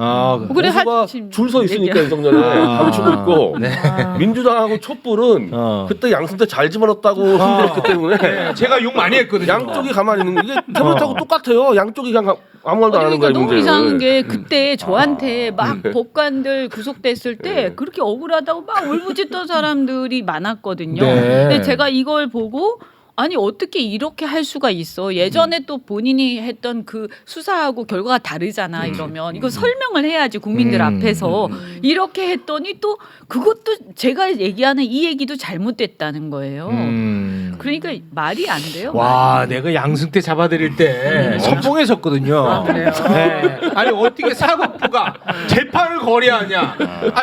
그래, 보수가 하여튼 줄 서 있으니까 얘기야. 윤석열에 감추고 있고 아. 민주당하고 촛불은 그때 양승태 잘 집어넣었다고 힘들었기 때문에 제가 욕 많이 했거든요. 양쪽이 가만히 있는 이게 태블릿하고 똑같아요. 양쪽이 그냥 아무 말도 안 하는 거야 그러니까 너무 문제를. 이상한 게 그때 저한테 막 법관들 구속됐을 때 그렇게 억울하다고 막 울부짖던 사람들이 많았거든요. 네. 근데 제가 이걸 보고 아니 어떻게 이렇게 할 수가 있어? 예전에 또 본인이 했던 그 수사하고 결과가 다르잖아 이러면 이거 설명을 해야지 국민들 앞에서 이렇게 했더니 또 그것도 제가 얘기하는 이 얘기도 잘못됐다는 거예요. 그러니까 말이 안 돼요. 와, 내가 양승태 잡아드릴 때 선봉했었거든요. 그래요? 네. 아니 어떻게 사법부가 재판을 거래하냐?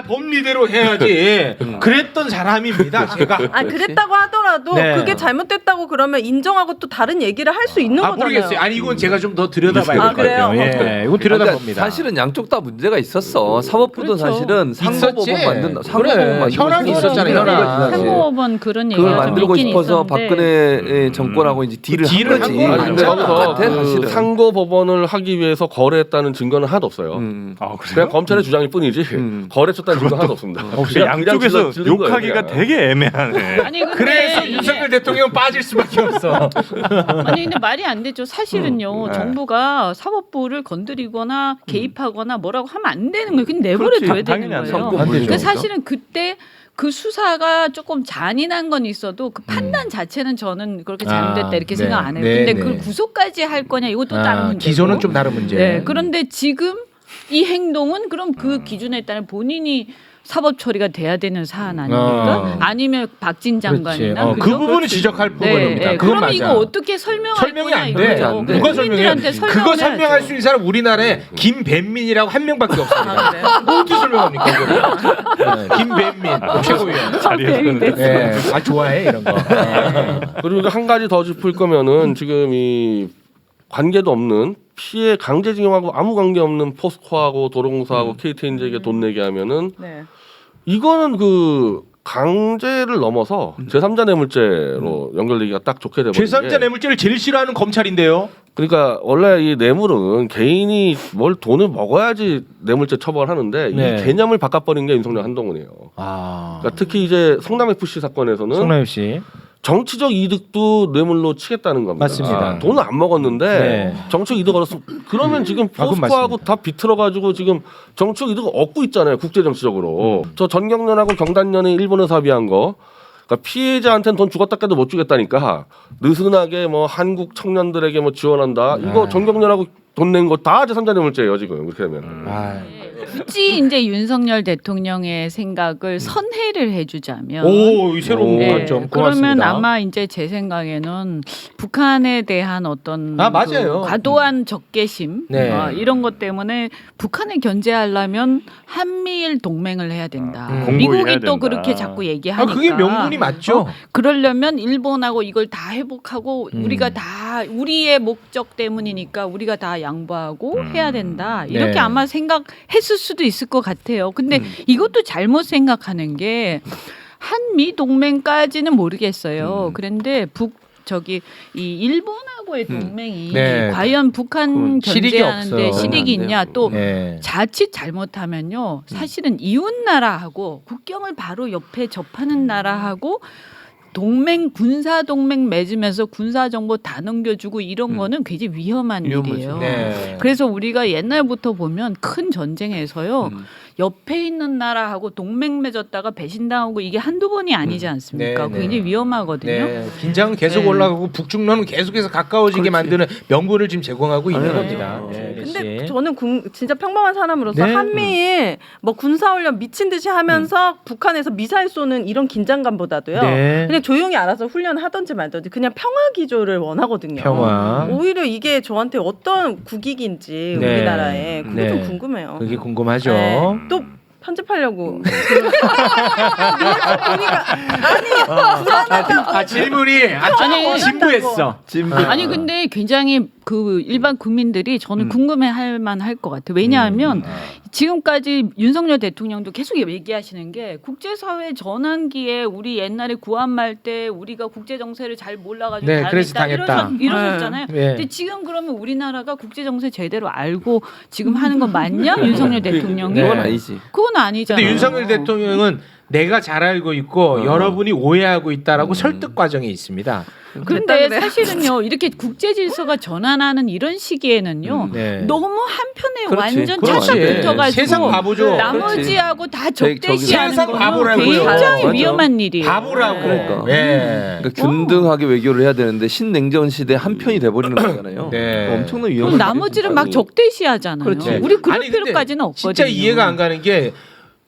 법리대로 해야지. 그랬던 사람입니다. 제가. 그랬다고 하더라도 네. 그게 잘못됐다고 그러면 인정하고 또 다른 얘기를 할 수 있는 거잖아요. 모르겠어요. 아니 이건 제가 좀 더 들여다봐야 될 것 그래요? 같아요. 예, 이건 들여다봅니다. 그러니까 사실은 양쪽 다 문제가 있었어. 사법부도 그렇죠. 사실은 상고법원 있었지. 만든다. 그래, 상고법원 만들고 현안이 싶어서 있었잖아요, 그런 현안. 거지, 사실. 상고법원 그런 얘기가 그걸 좀 만들고 있긴 싶어서 있었는데. 박근혜 정권하고 이제 딜을 한 딜을 거지. 한 거 아니, 근데 맞아. 여기서 같아, 그 사실은. 상고 법원을 하기 위해서 거래했다는 증거는 하나도 없어요. 아 그래요? 그냥 검찰의 주장일 뿐이지 거래했었다는 증거 하나도 없습니다. 그냥 양쪽에서 질른 거예요, 욕하기가 그냥. 되게 애매하네. 아니 근데 그래서 이게- 윤석열 대통령 빠질 수밖에 없어. 아니 근데 말이 안 되죠. 사실은요. 네. 정부가 사법부를 건드리거나 개입하거나 뭐라고 하면 안 되는 거예요. 그냥 내버려 그렇지. 둬야 되는 당연히 안 거예요. 되죠. 안 되죠. 그러니까 사실은 그때 그 수사가 조금 잔인한 건 있어도 그 판단 자체는 저는 그렇게 잘못됐다 이렇게 네. 생각 안 해요. 네, 근데 네. 그걸 구속까지 할 거냐 이것도 다른 문제고. 기소는 좀 다른 문제. 네. 그런데 지금 이 행동은 그럼 그 기준에 따른 본인이 사법 처리가 돼야 되는 사안 아닙니까? 아니면 박진 장관이나 그 그죠? 부분은 지적할 네, 부분입니다. 네. 그건 그럼 맞아. 이거 어떻게 설명할 설명이 거냐 안 돼. 이거죠. 안 돼. 누가 설명해? 국민들한테 설명을 그거 설명할 해야죠. 수 있는 사람 우리나라에 김배민이라고 한 명밖에 없습니다. 어떻게 설명합니까? 이거를? 네, 김배민 최고위원. 자리에서는 네, 좋아해 이런 거. 그리고 한 가지 더 짚을 거면은 지금 이 관계도 없는 피해 강제징용하고 아무 관계 없는 포스코하고 도로공사하고 KTNG에게 돈 내게 하면은 네. 이거는 그 강제를 넘어서 제3자 뇌물죄로 연결되기가 딱 좋게 돼버린 제3자 게 뇌물죄를 제일 싫어하는 검찰인데요. 그러니까 원래 이 뇌물은 개인이 뭘 돈을 먹어야지 뇌물죄 처벌하는데 네. 이 개념을 바꿔버린 게 윤석열 한동훈이에요. 그러니까 특히 이제 성남 FC 사건에서는 송나엽 씨. 정치적 이득도 뇌물로 치겠다는 겁니다. 맞습니다. 돈을 안 먹었는데 네. 정치적 이득 얻었으면 그러면 지금 그건 포스코하고 맞습니다. 다 비틀어가지고 지금 정치적 이득을 얻고 있잖아요. 국제 정치적으로. 저 전경련하고 경단련이 일본에 사비한 거. 그러니까 피해자한테는 돈 죽었다 깨도 못 주겠다니까 느슨하게 뭐 한국 청년들에게 뭐 지원한다. 이거 전경련하고 돈 낸 거 다 제3자 뇌물죄예요 지금 그렇게 되면. 굳이 이제 윤석열 대통령의 생각을 선회를 해주자면 오, 이 새로운 네, 관점 그러면 고맙습니다. 아마 이제 제 생각에는 북한에 대한 어떤 맞아요. 그 과도한 적개심 네. 이런 것 때문에 북한을 견제하려면 한미일 동맹을 해야 된다. 공고히 미국이 해야 또 된다. 그렇게 자꾸 얘기하니까. 그게 명분이 맞죠. 그러려면 일본하고 이걸 다 회복하고 우리가 다 우리의 목적 때문이니까 우리가 다 양보하고 해야 된다. 이렇게 네. 아마 생각했을 수도 있을 것 같아요. 근데 이것도 잘못 생각하는 게 한미 동맹까지는 모르겠어요. 그런데 이 일본하고의 동맹이 네. 과연 북한 실익이 견제하는데 없어. 실익이 있냐 또 네. 자칫 잘못하면요 사실은 이웃 나라하고 국경을 바로 옆에 접하는 나라하고 동맹 군사 동맹 맺으면서 군사 정보 다 넘겨주고 이런 거는 굉장히 위험한 위험하죠. 일이에요. 네. 그래서 우리가 옛날부터 보면 큰 전쟁에서요. 옆에 있는 나라하고 동맹 맺었다가 배신당하고 이게 한두 번이 아니지 않습니까? 네, 네. 굉장히 위험하거든요. 네, 긴장은 계속 네. 올라가고 북중로는 계속해서 가까워지게 만드는 명분을 지금 제공하고 있는 네. 겁니다. 네, 근데 씨. 저는 진짜 평범한 사람으로서 네. 한미일 뭐 군사훈련 미친 듯이 하면서 북한에서 미사일 쏘는 이런 긴장감보다도요. 네. 그냥 조용히 알아서 훈련하던지 말던지 그냥 평화 기조를 원하거든요. 평화. 오히려 이게 저한테 어떤 국익인지 네. 우리나라에 그게 네. 좀 궁금해요. 그게 궁금하죠. 네. 또 편집하려고 질문이 아니, 진부했어. 아니 근데 굉장히 그 일반 국민들이 저는 궁금해할 만할 것 같아요. 왜냐하면 지금까지 윤석열 대통령도 계속 얘기하시는 게 국제사회 전환기에 우리 옛날에 구한말 때 우리가 국제 정세를 잘 몰라가지고 네, 그래서 당했다. 이러셨잖아요. 네. 근데 지금 그러면 우리나라가 국제 정세 제대로 알고 지금 하는 건 맞냐? 윤석열 대통령이 네. 그건 아니지. 그건 아니잖아요. 근데 윤석열 대통령은 내가 잘 알고 있고 여러분이 오해하고 있다라고 설득 과정에 있습니다. 근데 그래요? 사실은요 이렇게 국제 질서가 전환하는 이런 시기에는요 네. 너무 한편에 그렇지. 완전 그렇지. 착각 붙어가지고 세상 바보죠. 나머지하고 다 적대시하는 세상 거는 바보라고요. 굉장히 맞아. 위험한 일이에요. 바보라고. 그러니까. 네. 그러니까 균등하게 외교를 해야 되는데 신냉전 시대 한 편이 돼버리는 거잖아요. 네. 엄청난 그럼 위험한 나머지를 막 적대시하잖아요. 그렇지. 우리 그럴 아니, 근데 필요까지는 없거든요. 진짜 이해가 안 가는 게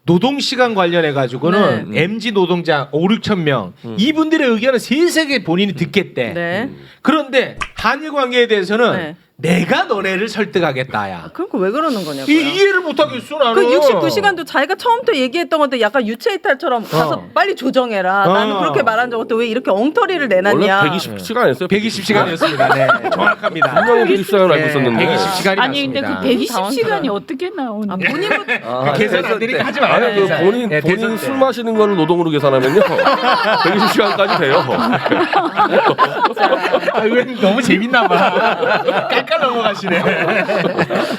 노동 시간 관련해 가지고는 MZ 노동자 5, 6천 명 이분들의 의견은 세세하게 본인이 듣겠대. 네. 그런데 한일 관계에 대해서는 네. 내가 너네를 설득하겠다야. 그러니까 왜 그러는 거냐고요. 이해를 못 하겠어 나는. 그 69시간도 자기가 처음부터 얘기했던 건데 약간 유체이탈처럼 가서 빨리 조정해라. 나는 그렇게 말한 적 없는데 왜 이렇게 엉터리를 원래 내놨냐. 120시간 아니었어요? 120시간이었습니다. 네, 정확합니다. 분명히 120시간을 알고 있었는데. 120시간이 아니 근데 그 맞습니다. 120시간이 어떻게 나오는? 아, 본인도 계산 안 되니까 하지 말아요. 아니 그 계산. 본인 네, 본인 대선 술 때. 마시는 거를 노동으로 계산하면요 120시간까지 돼요. 아, 이건 너무 재밌나 봐. 깔깔 넘어가시네.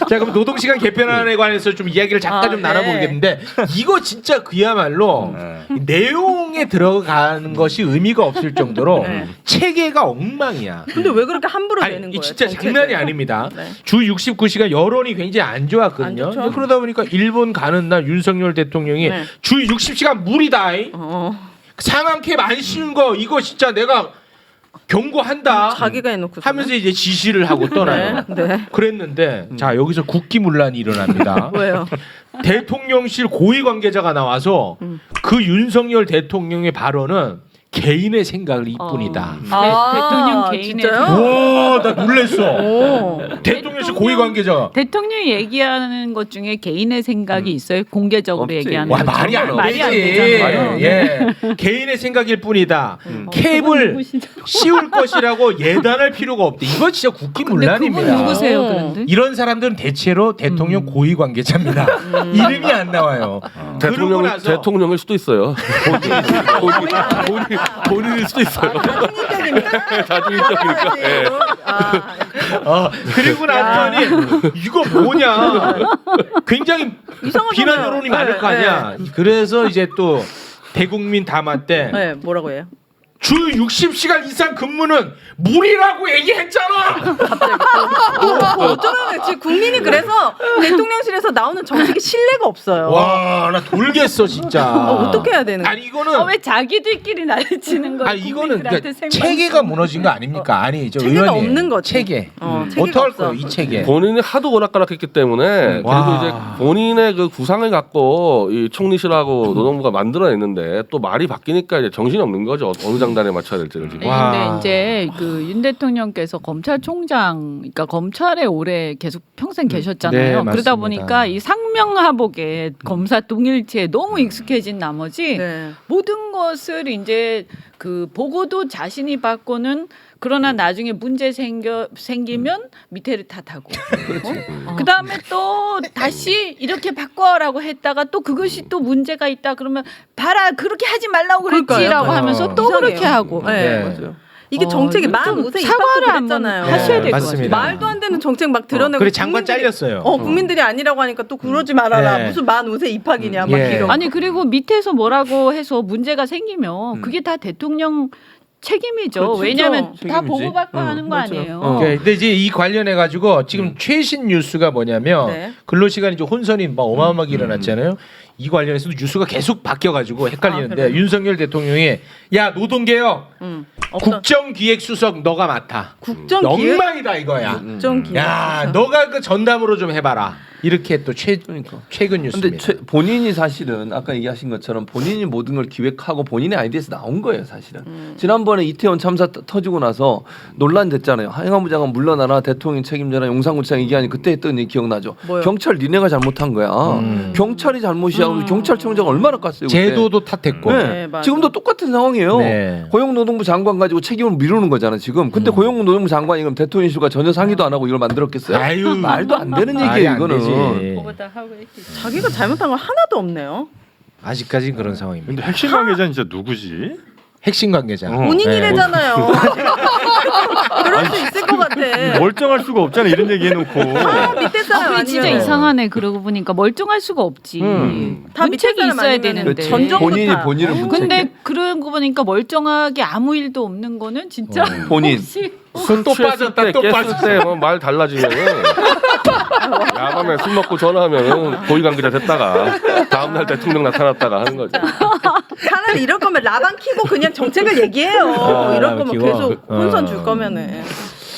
자, 그럼 노동시간 개편안에 관해서 좀 이야기를 잠깐 좀 네. 나눠보겠는데 이거 진짜 그야말로 내용에 들어가는 것이 의미가 없을 정도로 체계가 엉망이야. 근데 왜 그렇게 함부로 아니, 내는 이 거예요? 진짜 정책을? 장난이 아닙니다. 네. 주 69시간 여론이 굉장히 안 좋았거든요. 안 좋죠. 근데 그러다 보니까 일본 가는 날 윤석열 대통령이 네. 주 60시간 무리다. 상한캡 안 씌운 거 이거 진짜 내가 경고한다. 자기가 해놓고 하면서 이제 지시를 하고 떠나요. 네. 네. 그랬는데 자 여기서 국기문란이 일어납니다. 왜요? 대통령실 고위 관계자가 나와서 그 윤석열 대통령의 발언은 개인의 생각일 뿐이다. 대통령 개인의 진짜요? 와, 나 놀랬어. 오. 대통령실 고위 관계자가. 대통령이 얘기하는 것 중에 개인의 생각이 있어요. 공개적으로 없지. 얘기하는 와 것 말이 중에. 안 말이 안 되지. 되잖아요. 예, 개인의 생각일 뿐이다. 그건 캡을 누구시죠? 씌울 것이라고 예단할 필요가 없다. 이거 진짜 근데 국기문란입니다. 그분 누구세요? 그런데? 이런 사람들은 대체로 대통령 고위 관계자입니다. 이름이 안 나와요. 그러고 나서 대통령일 수도 있어요. 본인일 수도 있어요. 자중인격이니까. 예. 그리고 났더니 이거 뭐냐? 굉장히 이상하잖아요. 비난 여론이 많을 거 아니야. 그래서 이제 또 대국민 담화 때 네, 뭐라고 해요? 주 60시간 이상 근무는 무리라고 얘기했잖아. 어쩌면 지금 국민이 그래서 대통령실에서 나오는 정책이 신뢰가 없어요. 와, 나 돌겠어 진짜. 어떻게 해야 되는 거야? 아니 이거는 왜 자기들끼리 난리치는 거예요? 아니 이거는 국민들한테 그러니까 생각- 체계가 무너진 거 아닙니까? 아니 저 체계가 의원님. 없는 거지. 체계. 체계가 어떡할 없어. 거예요 이 체계. 본인이 하도 오락가락했기 때문에 그래도 와. 이제 본인의 그 구상을 갖고 이 총리실하고 노동부가 만들어냈는데 또 말이 바뀌니까 이제 정신이 없는 거죠. 어느 장단에 맞춰야 될지를 지금. 와. 근데 이제 그 윤 대통령께서 검찰총장, 그러니까 검찰에 오래 계속 평생 계셨잖아요. 네, 그러다 맞습니다. 보니까 이 상명하복에 검사 동일체에 너무 익숙해진 나머지 네. 모든 것을 이제 그 보고도 자신이 받고는 그러나 나중에 문제 생기면 밑에를 탓하고 그다음에 또 다시 이렇게 바꿔라고 했다가 또 그것이 또 문제가 있다 그러면 봐라 그렇게 하지 말라고 그랬지라고 그러니까요. 하면서 또 이상해요. 그렇게 하고 네. 네. 맞아요. 이게 정책이 만 좀 5세 사과를 입학도 한번 그랬잖아요. 하셔야 될 것 맞습니다. 같아요. 말도 안 되는 정책 막 드러내고 그래 장관 국민들이- 잘렸어요. 국민들이 아니라고 하니까 또 그러지 말아라. 네. 무슨 만 5세 입학이냐 막 예. 이런. 아니 그리고 밑에서 뭐라고 해서 문제가 생기면 그게 다 대통령 책임이죠. 그렇죠. 왜냐하면 다 책임이지. 보고받고 하는 거 맞아. 아니에요. 근데 이제 이 관련해 가지고 지금 최신 뉴스가 뭐냐면 네. 근로시간 이제 혼선이 막 어마어마하게 일어났잖아요. 이 관련해서도 뉴스가 계속 바뀌어가지고 헷갈리는데 그래요? 윤석열 대통령이 야 노동개혁 없어. 국정기획수석 너가 맡아. 국정기획 엉망이다 이거야. 국정기획. 야 너가 그 전담으로 좀 해봐라. 이렇게 또 최근 근데 뉴스입니다. 본인이 사실은 아까 얘기하신 것처럼 본인이 모든 걸 기획하고 본인의 아이디어에서 나온 거예요, 사실은. 지난번에 이태원 참사 터지고 나서 논란 됐잖아요. 행안부 장관 물러나라, 대통령 책임져라, 용산구청 얘기하니 그때 했던 얘기 기억나죠? 뭐요? 경찰 니네가 잘못한 거야. 경찰이 잘못이야. 경찰청장 얼마나 깠어요. 그때. 제도도 탓했고. 네. 네, 맞아요. 지금도 똑같은 상황이에요. 네. 고용노동부 장관 가지고 책임을 미루는 거잖아 지금. 근데 고용노동부 장관이 그럼 대통령실과 전혀 상의도 안 하고 이걸 만들었겠어요? 아유. 말도 안 되는 말이 얘기예요 안 이거는. 되지. 자기가 잘못한 건 하나도 없네요. 아직까지는 그런 상황입니다. 근데 핵심 관계자는 진짜 누구지? 핵심 관계자. 본인이래잖아요. 그럴 수 있을 것 같아. 멀쩡할 수가 없잖아 이런 얘기 해놓고. 밑에 사람 그게 아니면 진짜 이상하네. 그러고 보니까 멀쩡할 수가 없지. 다 밑에 문책이 사람 있어야 아니면 되는데. 전 정부 본인이 다. 본인을 문책해. 근데 그런 거 보니까 멀쩡하게 아무 일도 없는 거는 진짜 본인. 혹시 또 빠졌다 또 빠졌다. 때말 달라지면은 야밤에 술 먹고 전화하면은 고위 관계자 됐다가 다음날 대통령 나타났다가 하는 거죠. 차라리 이럴 거면 라방 키고 그냥 정책을 얘기해요. 이럴 라방 거면 키고. 계속 혼선 줄 거면은.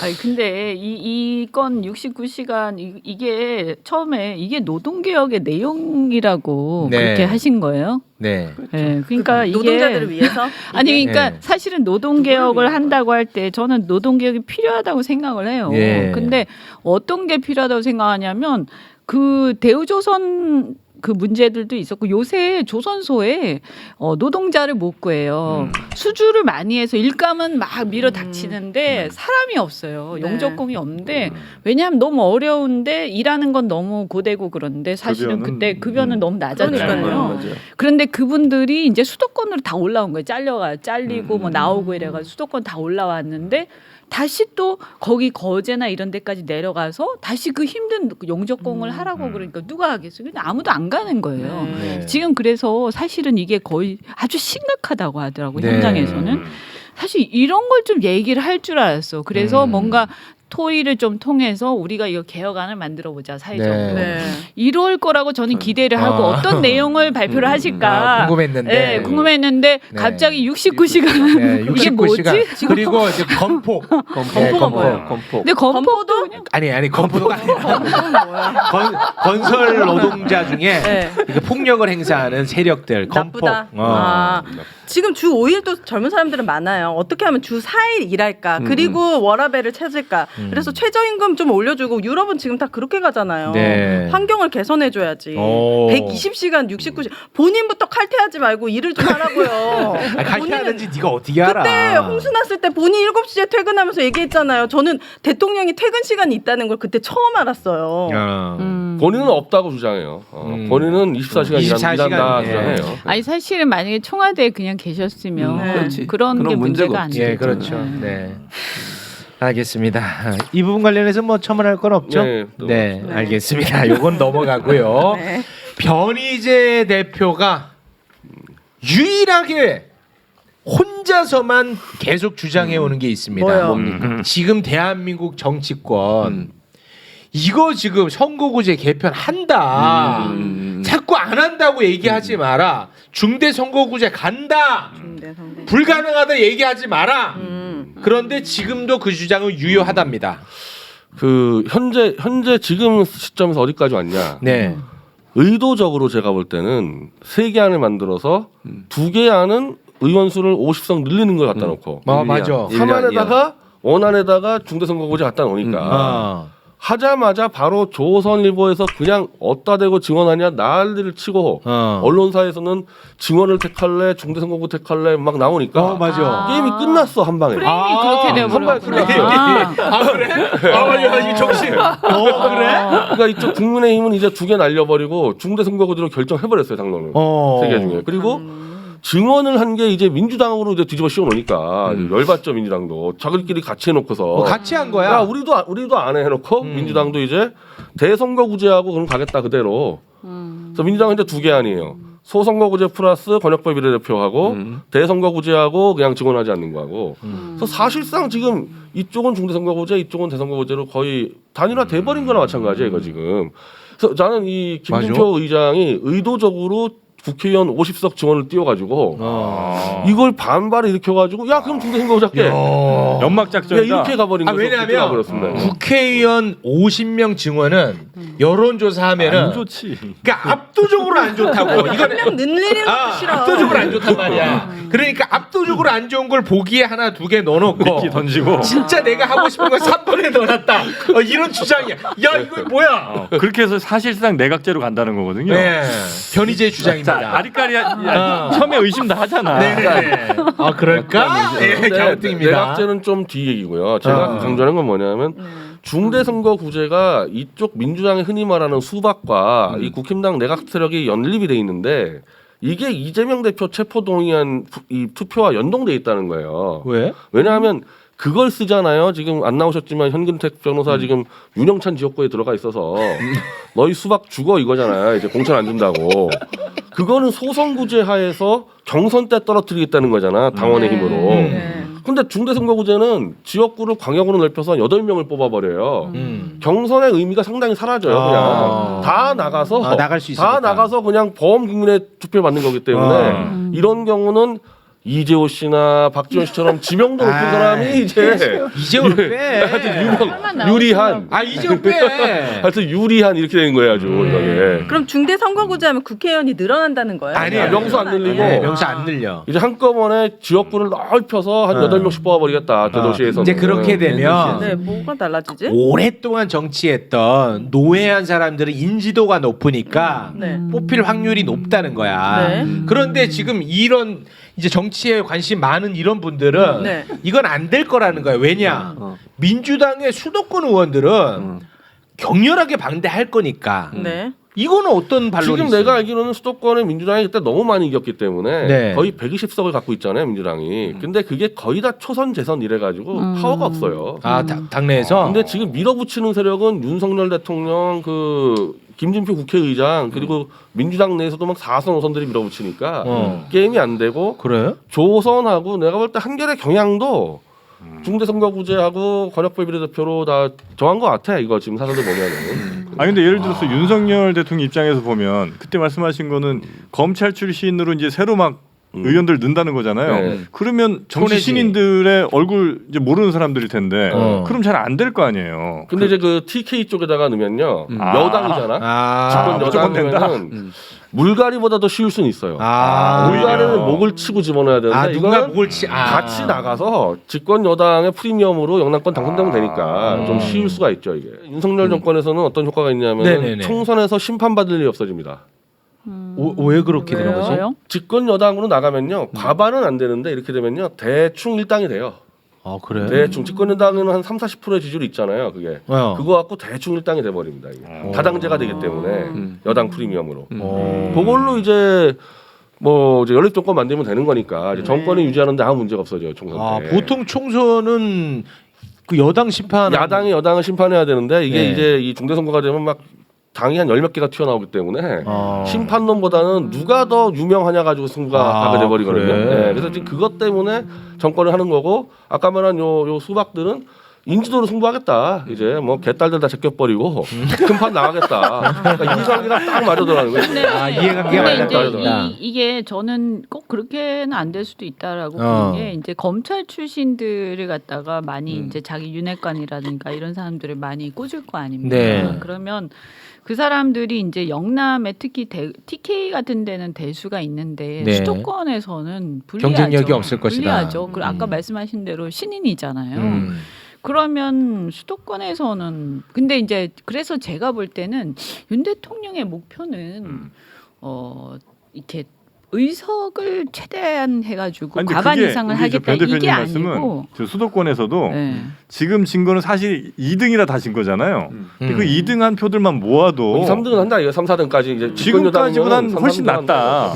아니 근데 이건 69시간 이게 처음에 이게 노동개혁의 내용이라고 네. 그렇게 하신 거예요? 네. 네, 그러니까 이게 노동자들을 위해서. 아니 그러니까 네. 사실은 노동개혁을 한다고 할 때 저는 노동개혁이 필요하다고 생각을 해요. 예. 근데 어떤 게 필요하다고 생각하냐면 그 대우조선 그 문제들도 있었고 요새 조선소에 노동자를 못 구해요. 수주를 많이 해서 일감은 막 밀어 닥치는데 사람이 없어요. 네. 용접공이 없는데 왜냐하면 너무 어려운데 일하는 건 너무 고되고 그런데 사실은 급여는, 그때 급여는 너무 낮았잖아요. 그러니까요. 맞아요. 그런데 그분들이 이제 수도권으로 다 올라온 거예요. 잘리고 뭐 나오고 이래가지고 수도권 다 올라왔는데 다시 또 거기 거제나 이런 데까지 내려가서 다시 그 힘든 용접공을 하라고 그러니까 누가 하겠어요? 근데 아무도 안 가는 거예요. 네. 지금 그래서 사실은 이게 거의 아주 심각하다고 하더라고요. 네. 현장에서는. 사실 이런 걸 좀 얘기를 할 줄 알았어. 그래서 뭔가 토의를 좀 통해서 우리가 이거 개혁안을 만들어 보자 사회적으로. 네. 이럴 거라고 저는 기대를 하고 어떤 내용을 발표를 하실까 궁금했는데. 네, 궁금했는데 네. 갑자기 69시간 네, 이게 뭐지? 69시간. 그리고 이제 건폭. 건포가 뭐예요? 건포. 근데 건포도 그냥 아니 건포도가 아니라 건설 노동자 중에 네. 이게 폭력을 행사하는 세력들 건폭. 나쁘다. 아, 지금 주 5일도 젊은 사람들은 많아요. 어떻게 하면 주 4일 일할까? 그리고 워라밸을 찾을까? 그래서 최저임금 좀 올려주고 유럽은 지금 다 그렇게 가잖아요. 네. 환경을 개선해줘야지. 오. 120시간, 69시간 본인부터 칼퇴하지 말고 일을 좀 하라고요. 칼퇴하는지 네가 어떻게 알아? 그때 홍수 났을 때 본인 7시에 퇴근하면서 얘기했잖아요. 저는 대통령이 퇴근 시간이 있다는 걸 그때 처음 알았어요. 야. 본인은 없다고 주장해요. 본인은 24시간 24시간, 일한다 예. 주장해요. 아니 사실은 만약에 청와대에 그냥 계셨으면 그렇지. 그런 게 그런 문제가 문제가 없지. 아니죠. 예, 그렇죠. 네. 알겠습니다. 이 부분 관련해서 뭐 첨언할 건 없죠? 네, 네, 알겠습니다. 요건 넘어가고요. 네. 변희재 대표가 유일하게 혼자서만 계속 주장해 오는 게 있습니다. 뭐요? 뭡니까? 지금 대한민국 정치권 이거 지금 선거구제 개편한다. 자꾸 안 한다고 얘기하지 마라. 중대 선거구제 간다. 불가능하다 얘기하지 마라. 그런데 지금도 그 주장은 유효하답니다. 그 현재 지금 시점에서 어디까지 왔냐? 네. 의도적으로 제가 볼 때는 3개 안을 만들어서 2개 안은 의원 수를 50석 늘리는 걸 갖다 놓고 맞아. 일 3안에다가 원안에다가 중대선거구제 갖다 놓으니까 하자마자 바로 조선일보에서 그냥 어디다 대고 증언하냐 난리를 치고 언론사에서는 증언을 택할래 중대선거구 택할래 막 나오니까 맞아. 게임이 끝났어 한 방에. 프레임이 그렇게 되어버렸구나. 그래? 이 정신. 그래? 그러니까 이쪽 국민의힘은 이제 2개 날려버리고 중대선거구제로 결정해버렸어요 당론을 3개 중에. 그리고 증언을 한 게 이제 민주당으로 이제 뒤집어 씌워놓으니까 열받죠 민주당도 자기들끼리 같이 해놓고서 같이 한 거야. 야 우리도 안 해놓고 민주당도 이제 대선거구제하고 그럼 가겠다 그대로. 그래서 민주당은 이제 두 개안이에요. 소선거구제 플러스 권역별 비례대표하고 대선거구제하고 그냥 증언하지 않는 거하고. 그래서 사실상 지금 이쪽은 중대선거구제, 이쪽은 대선거구제로 거의 단일화 돼버린 거나 마찬가지예요, 이거 지금. 그래서 저는 이 김진표 의장이 의도적으로 국회의원 50석 증언을 띄워가지고 이걸 반발을 일으켜가지고 야 그럼 중대선거구제 할게. 연막 야, 작전이다. 이렇게 가버린 거죠. 왜냐하면 국회의원 50명 증언은 여론조사하면은 안 좋지. 그러니까 압도적으로 안 좋다고. 이거는 한명 늘리는 것도 싫어. 압도적으로 안 좋단 말이야. 그러니까 압도적으로 안 좋은 걸 보기에 하나 두 개 넣어놓고 미끼 던지고. 진짜 내가 하고 싶은 걸 3번에 넣어놨다. 이런 주장이야. 야 이거 뭐야? 그렇게 해서 사실상 내각제로 간다는 거거든요. 네, 변희재 주장입니다. 자, 아리까리야. 처음에 의심 다 하잖아. 네네네. 아 그럴까? 네, 갸우뚱입니다. 내각제는 좀 뒤 얘기고요. 제가 강조하는 건 뭐냐면 중대선거구제가 이쪽 민주당이 흔히 말하는 수박과 이 국힘당 내각 세력이 연립이 돼 있는데 이게 이재명 대표 체포동의안 이 투표와 연동돼 있다는 거예요. 왜? 왜냐하면 그걸 쓰잖아요. 지금 안 나오셨지만 현근택 변호사 지금 윤영찬 지역구에 들어가 있어서 너희 수박 죽어 이거잖아요. 이제 공천 안 준다고. 그거는 소선구제 하에서 경선 때 떨어뜨리겠다는 거잖아. 당원의 힘으로. 근데 중대선거구제는 지역구를 광역으로 넓혀서 8명을 뽑아버려요. 경선의 의미가 상당히 사라져요. 그냥 다 나가서 나갈 수 있으니까. 다 나가서 그냥 범국민의 투표를 받는 거기 때문에 이런 경우는 이재호 씨나 박지원 씨처럼 지명도 높은 사람이 이제 이재호를 빼. 유리한 이재호 빼. 하여튼 유리한 이렇게 되는 거예요 아주 이게. 그럼 중대선거구제 하면 국회의원이 늘어난다는 거예요? 아니에요. 명수 안 늘리고 네, 명수 안 늘려. 이제 한꺼번에 지역구를 넓혀서 한 8명씩 뽑아버리겠다. 대도시에서는. 이제 그렇게 되면 네, 뭐가 달라지지? 오랫동안 정치했던 노회한 사람들은 인지도가 높으니까 네. 뽑힐 확률이 높다는 거야. 네. 그런데 지금 이런 이제 정치에 관심 많은 이런 분들은 네. 이건 안 될 거라는 거예요. 왜냐? 민주당의 수도권 의원들은 격렬하게 반대할 거니까. 네. 이거는 어떤 반론이 지금 있어요? 내가 알기로는 수도권에 민주당이 그때 너무 많이 이겼기 때문에 네. 거의 120석을 갖고 있잖아요 민주당이. 근데 그게 거의 다 초선 재선 이래가지고 파워가 없어요. 당내에서. 근데 지금 밀어붙이는 세력은 윤석열 대통령 그 김진표 국회의장 그리고 민주당 내에서도 막 4선 5선들이 밀어붙이니까 게임이 안 되고 그래요? 조선하고 내가 볼 때 한결의 경향도 중대선거구제하고 권역별 비례대표로 다 정한 것 같아. 이거 지금 사람들 보면은. 근데 예를 들어서 윤석열 대통령 입장에서 보면 그때 말씀하신 거는 검찰 출신으로 이제 새로 막 의원들 넣는다는 거잖아요. 네. 그러면 정치 손해지. 신인들의 얼굴 이제 모르는 사람들일 텐데 그럼 잘 안 될 거 아니에요. 근데 이제 그 TK 쪽에다가 넣으면요 여당이잖아. 집권 무조건 된다. 여당이면은 물갈이보다 더 쉬울 수는 있어요. 오히려. 물갈이는 목을 치고 집어넣어야 되는데 누가 이거는 목을 같이 나가서 집권 여당의 프리미엄으로 영남권 당선되면 되니까 좀 쉬울 수가 있죠 이게. 윤석열 정권에서는 어떤 효과가 있냐면 네네네. 총선에서 심판받을 일이 없어집니다. 왜 그렇게 되는 왜요? 거지? 왜요? 집권 여당으로 나가면요 과반은 안 되는데 이렇게 되면요 대충 일당이 돼요. 그래? 대충 집권 여당은 한 30-40%의 지지율이 있잖아요. 그게 그거 갖고 대충 일당이 돼버립니다. 이게. 다당제가 되기 때문에 여당 프리미엄으로 그걸로 이제 뭐 이제 연립 정권 만들면 되는 거니까 이제 정권을 유지하는데 아무 문제가 없어져요 총선 때. 보통 총선은 그 여당 심판 야당이 여당을 심판해야 되는데 이게 네. 이제 이 중대선거가 되면 막 당이 한 10몇 개가 튀어나오기 때문에 심판론보다는 누가 더 유명하냐 가지고 승부가 가게 돼버리거든요. 그래? 네, 그래서 지금 그것 때문에 정권을 하는 거고 아까 말한 요 수박들은 인지도로 승부하겠다. 이제 뭐 개딸들 다 제껴버리고 큰 판 나가겠다. 그러니까 이성이랑 딱 맞아들어가는 거예요. 이해관계가 근데 맞았다. 이제 이게 저는 꼭 그렇게는 안 될 수도 있다라고 보는 게 이제 검찰 출신들을 갖다가 많이 이제 자기 윤핵관이라든가 이런 사람들을 많이 꽂을 거 아닙니까? 네. 그러면 그 사람들이 이제 영남에 특히 TK 같은 데는 대수가 있는데 네. 수도권에서는 불리하죠. 경쟁력이 없을 것이다. 불리하죠. 그리고 아까 말씀하신 대로 신인이잖아요. 그러면 수도권에서는 근데 이제 그래서 제가 볼 때는 윤 대통령의 목표는 이렇게 의석을 최대한 해가지고 아니, 근데 과반 그게 이상을 이제 하겠다 변 대표님 이게 말씀은 아니고 저 수도권에서도 네. 지금 진 거는 사실 2등이라 다 진 거잖아요. 그 2등한 표들만 모아도 2, 3등은 한다 이거 3, 4등까지 이제 지금까지보단 훨씬 낫다.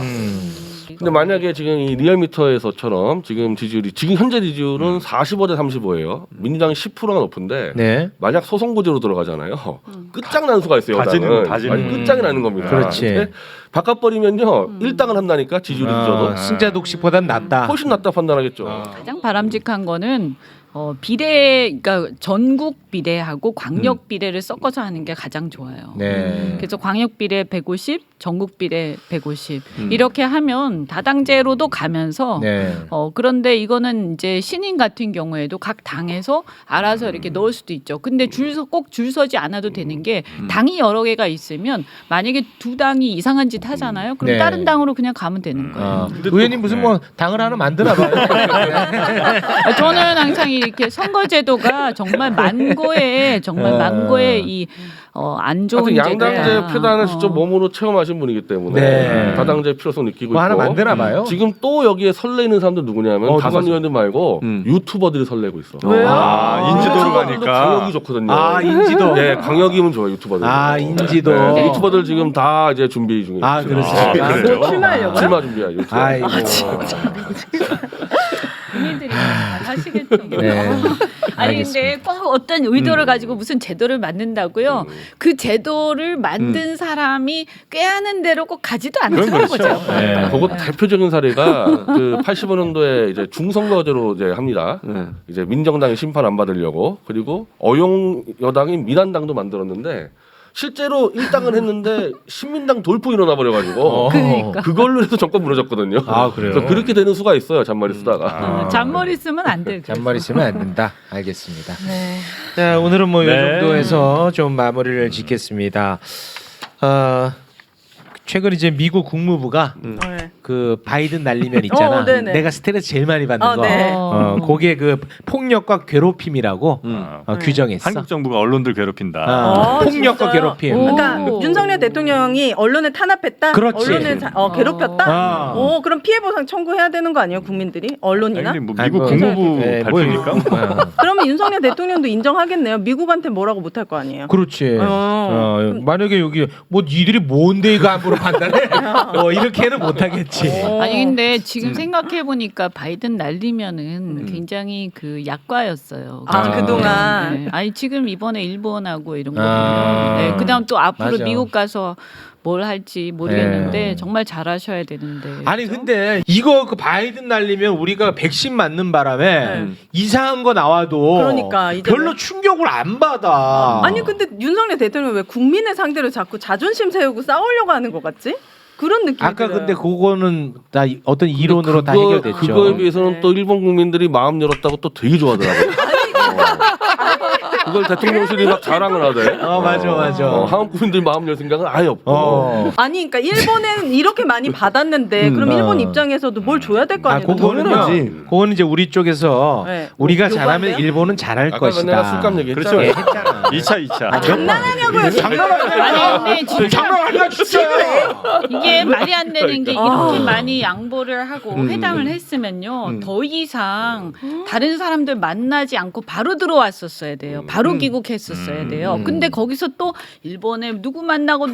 근데 만약에 지금 이 리얼미터에서처럼 지금 지지율이 지금 현재 지지율은 45대 35예요. 민주당이 10%가 높은데 네. 만약 소송 구제로 들어가잖아요. 끝장나는 수가 있어요. 바지는 여당은. 바지는. 아니, 끝장이 나는 겁니다. 그렇지. 근데 바꿔버리면요 일당을 한다니까 지지율이 늦어도 승자 독식보단 낫다. 훨씬 낫다 판단하겠죠. 가장 바람직한 거는 비례, 그러니까 전국 비례하고 광역 비례를 섞어서 하는 게 가장 좋아요. 네. 그래서 광역 비례 150, 전국 비례 150 이렇게 하면 다당제로도 가면서 네. 그런데 이거는 이제 신인 같은 경우에도 각 당에서 알아서 이렇게 넣을 수도 있죠. 근데 꼭 줄 서지 않아도 되는 게 당이 여러 개가 있으면 만약에 두 당이 이상한 짓 하잖아요. 그럼 네. 다른 당으로 그냥 가면 되는 거예요. 의원님 무슨 뭐 당을 하나 만드나 봐요. 저는 항상 이렇게 선거제도가 정말 만고의 이 안 좋은 하여튼 양당제 제도다. 표단을 직접 몸으로 체험하신 분이기 때문에 네. 다당제 필요성 느끼고 뭐 있고 하나 만드나 봐요. 지금 또 여기에 설레는 사람들 누구냐면 다선 누가 의원들 말고 유튜버들이 설레고 있어. 왜요? 인지도로 유튜버들도 가니까. 광역이 좋거든요. 아 인지도. 네, 광역이면 좋아요 유튜버들. 인지도. 네, 유튜버들 지금 다 이제 준비 중이에요. 아 그렇습니까? 그래요? 출마하려고요? 출마 준비야 유튜브. 아이고. 국민들이 잘 하시겠죠. 네. 아니 근데 꼭 어떤 의도를 가지고 무슨 제도를 만든다고요. 그 제도를 만든 사람이 꾀하는 대로 꼭 가지도 않는 거죠. 네. 그거 대표적인 사례가 그 85년도에 이제 중선거제로 이제 합니다. 이제 민정당이 심판 안 받으려고 그리고 어용 여당인 민한당도 만들었는데 실제로 일당을 했는데 신민당 돌풍이 일어나 버려가지고 그러니까. 그걸로 해서 정권 무너졌거든요. 아, 그래요? 그래서 그렇게 되는 수가 있어요. 잔머리 쓰다가. 잔머리 쓰면 안 돼. 잔머리 쓰면 안 된다. 알겠습니다. 네. 자 오늘은 뭐 이 네. 정도에서 좀 마무리를 짓겠습니다. 최근 이제 미국 국무부가 네. 그 바이든 날리면 있잖아. 네네. 내가 스트레스 제일 많이 받는 거. 네. 그게 그 폭력과 괴롭힘이라고 규정했어. 한국 정부가 언론들 괴롭힌다. 폭력과 진짜요? 괴롭힘. 오. 그러니까 윤석열 대통령이 언론을 탄압했다. 그렇지. 언론을 괴롭혔다. 아. 그럼 피해 보상 청구해야 되는 거 아니에요, 국민들이? 언론이나? 아니, 뭐 아니, 미국 뭐, 국무부 네, 발표니까. 그러면 윤석열 대통령도 인정하겠네요. 미국한테 뭐라고 못할 거 아니에요. 그렇지. 만약에 여기 뭐 니들이 뭔데 이거 함부로 판단해? 이렇게는 못하겠지. 아니 근데 지금 생각해 보니까 바이든 날리면은 굉장히 그 약과였어요. 그동안. 네. 아니 지금 이번에 일본하고 이런 거 아. 보면 네. 그다음 또 앞으로 맞아. 미국 가서 뭘 할지 모르겠는데 네. 정말 잘하셔야 되는데. 아니 근데 이거 그 바이든 날리면 우리가 백신 맞는 바람에 이상한 거 나와도 그러니까 이제 별로 충격을 안 받아. 아니 근데 윤석열 대통령 왜 국민의 상대로 자꾸 자존심 세우고 싸우려고 하는 것 같지? 그런 느낌이 아까 들어요. 근데 그거는 다 어떤 이론으로 다 해결됐죠. 그거에 비해서는 네. 또 일본 국민들이 마음 열었다고 또 되게 좋아하더라고요. 그걸 대통령실이 막 자랑을 하대. 맞아. 한국 국민들 마음 열 생각은 아예 없고. 아니 그러니까 일본은 이렇게 많이 받았는데 그럼 일본 입장에서도 뭘 줘야 될 거 아니에요? 그거는 이제 우리 쪽에서 네. 우리가 요구한대요? 잘하면 일본은 잘할 아까 것이다. 내가 술값 얘기했잖아. 그렇죠. 했잖아. 2차. 장난하냐고요? 장난 아니야. 아니 근데 진짜 장난 아니야 진짜. 이게 말이 안 되는 게 그러니까. 이렇게 많이 양보를 하고 회담을 했으면요 더 이상 다른 사람들 만나지 않고 바로 들어왔었어야 돼요. 바로 귀국했었어야 돼요. 근데 거기서 또 일본에 누구 만나고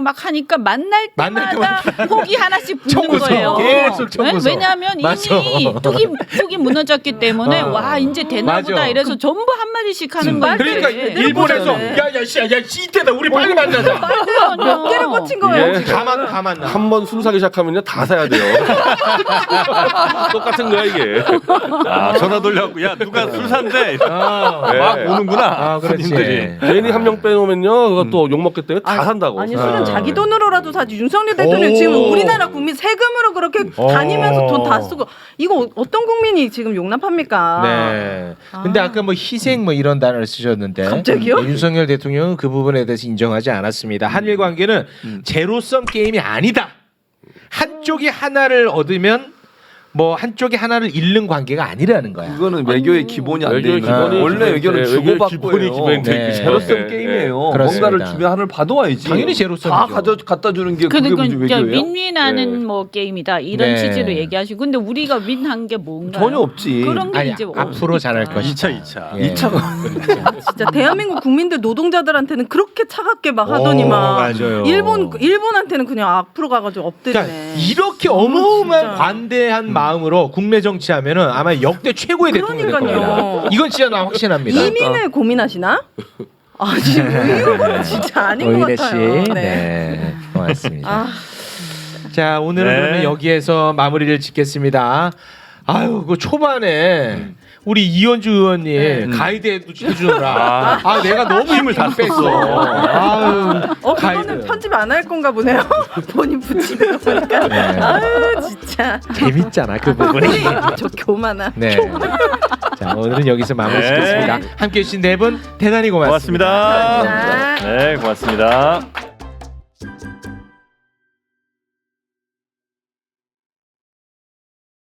막 하니까 만날 때마다 포기 하나씩 붙는 청구서. 거예요. 계속 청구서. 네? 왜냐하면 맞아. 이미 뚝이 무너졌기 때문에 와 이제 되나보다 맞아. 이래서 전부 한 마디씩 하는 거예요. 그러니까 일본에서 야야 이때다 우리 빨리 만나자. 몇 개를 꽂힌 거예요? 이게 지금? 가만 나. 한 번 술 사기 시작하면요 다 사야 돼요. 똑같은 거야 이게. 전화 돌려갖고 야 누가 술 산대. 막 네. 오는구나. 그렇지. 손님들이. 괜히 한 명 빼놓으면요 그것도 욕 먹기 때문에 다 산다고. 아니 술은 자기 돈으로라도 사지. 윤석열 대통령 지금 우리나라 국민 세금으로 그렇게 다니면서 돈 다 쓰고 이거 어떤 국민이 지금 용납합니까? 네. 근데 아까 뭐 희생 뭐 이런 단어를 쓰셨는데 갑자기요? 윤석열 대통령은 그 부분에 대해서 인정하지 않았습니다. 한일 관계는 제로섬 게임이 아니다. 한쪽이 하나를 얻으면 뭐 한쪽이 하나를 잃는 관계가 아니라는 거야. 그거는 외교의 기본이 안 돼 외교의 있는 기본이 거예요. 원래 외교는 주고받고예요. 기본이 기본이 돼 네. 있죠. 제로섬 게임이에요. 그렇습니다. 뭔가를 주면 하나를 받아와야지. 당연히 제로섬이죠. 다 갖다 주는 게 그게 그러니까 무슨 외교예요? 윈윈하는 네. 뭐 게임이다 이런 네. 취지로 얘기하시고 근데 우리가 윈한 게 뭔가요? 전혀 없지. 그런 게 아니 이제 앞으로 잘할 없으니까. 것이다. 2차. 예. 2차가 진짜 대한민국 국민들 노동자들한테는 그렇게 차갑게 막 하더니 오, 막 맞아요. 일본한테는 그냥 앞으로 가가지고 엎드리네. 그러니까 이렇게 어마어마한 진짜. 관대한 마음으로 국내 정치하면은 아마 역대 최고의 대통령이 될 그러니까요. 겁니다. 이건 진짜 나 확신합니다. 이민을 고민하시나? 아 지금 이거는 진짜 아닌 것 오인혜 씨, 같아요. 네, 고맙습니다. 아, 자 오늘은 네. 그러면 여기에서 마무리를 짓겠습니다. 아유 그 초반에 우리 이현주 의원님 가이드 해주느라 아 내가 너무 힘을 다 뺐어. 아유 그거는 가이드 편집 안 할 건가 보네요. 본인 붙이는 거 보니까. 네. 아유 진짜. 재밌잖아 그 부분이. 저 교만한. 네. 자 오늘은 여기서 마무리 네. 짓겠습니다. 함께해 주신 네 분 대단히 고맙습니다. 고맙습니다. 감사합니다. 네, 고맙습니다.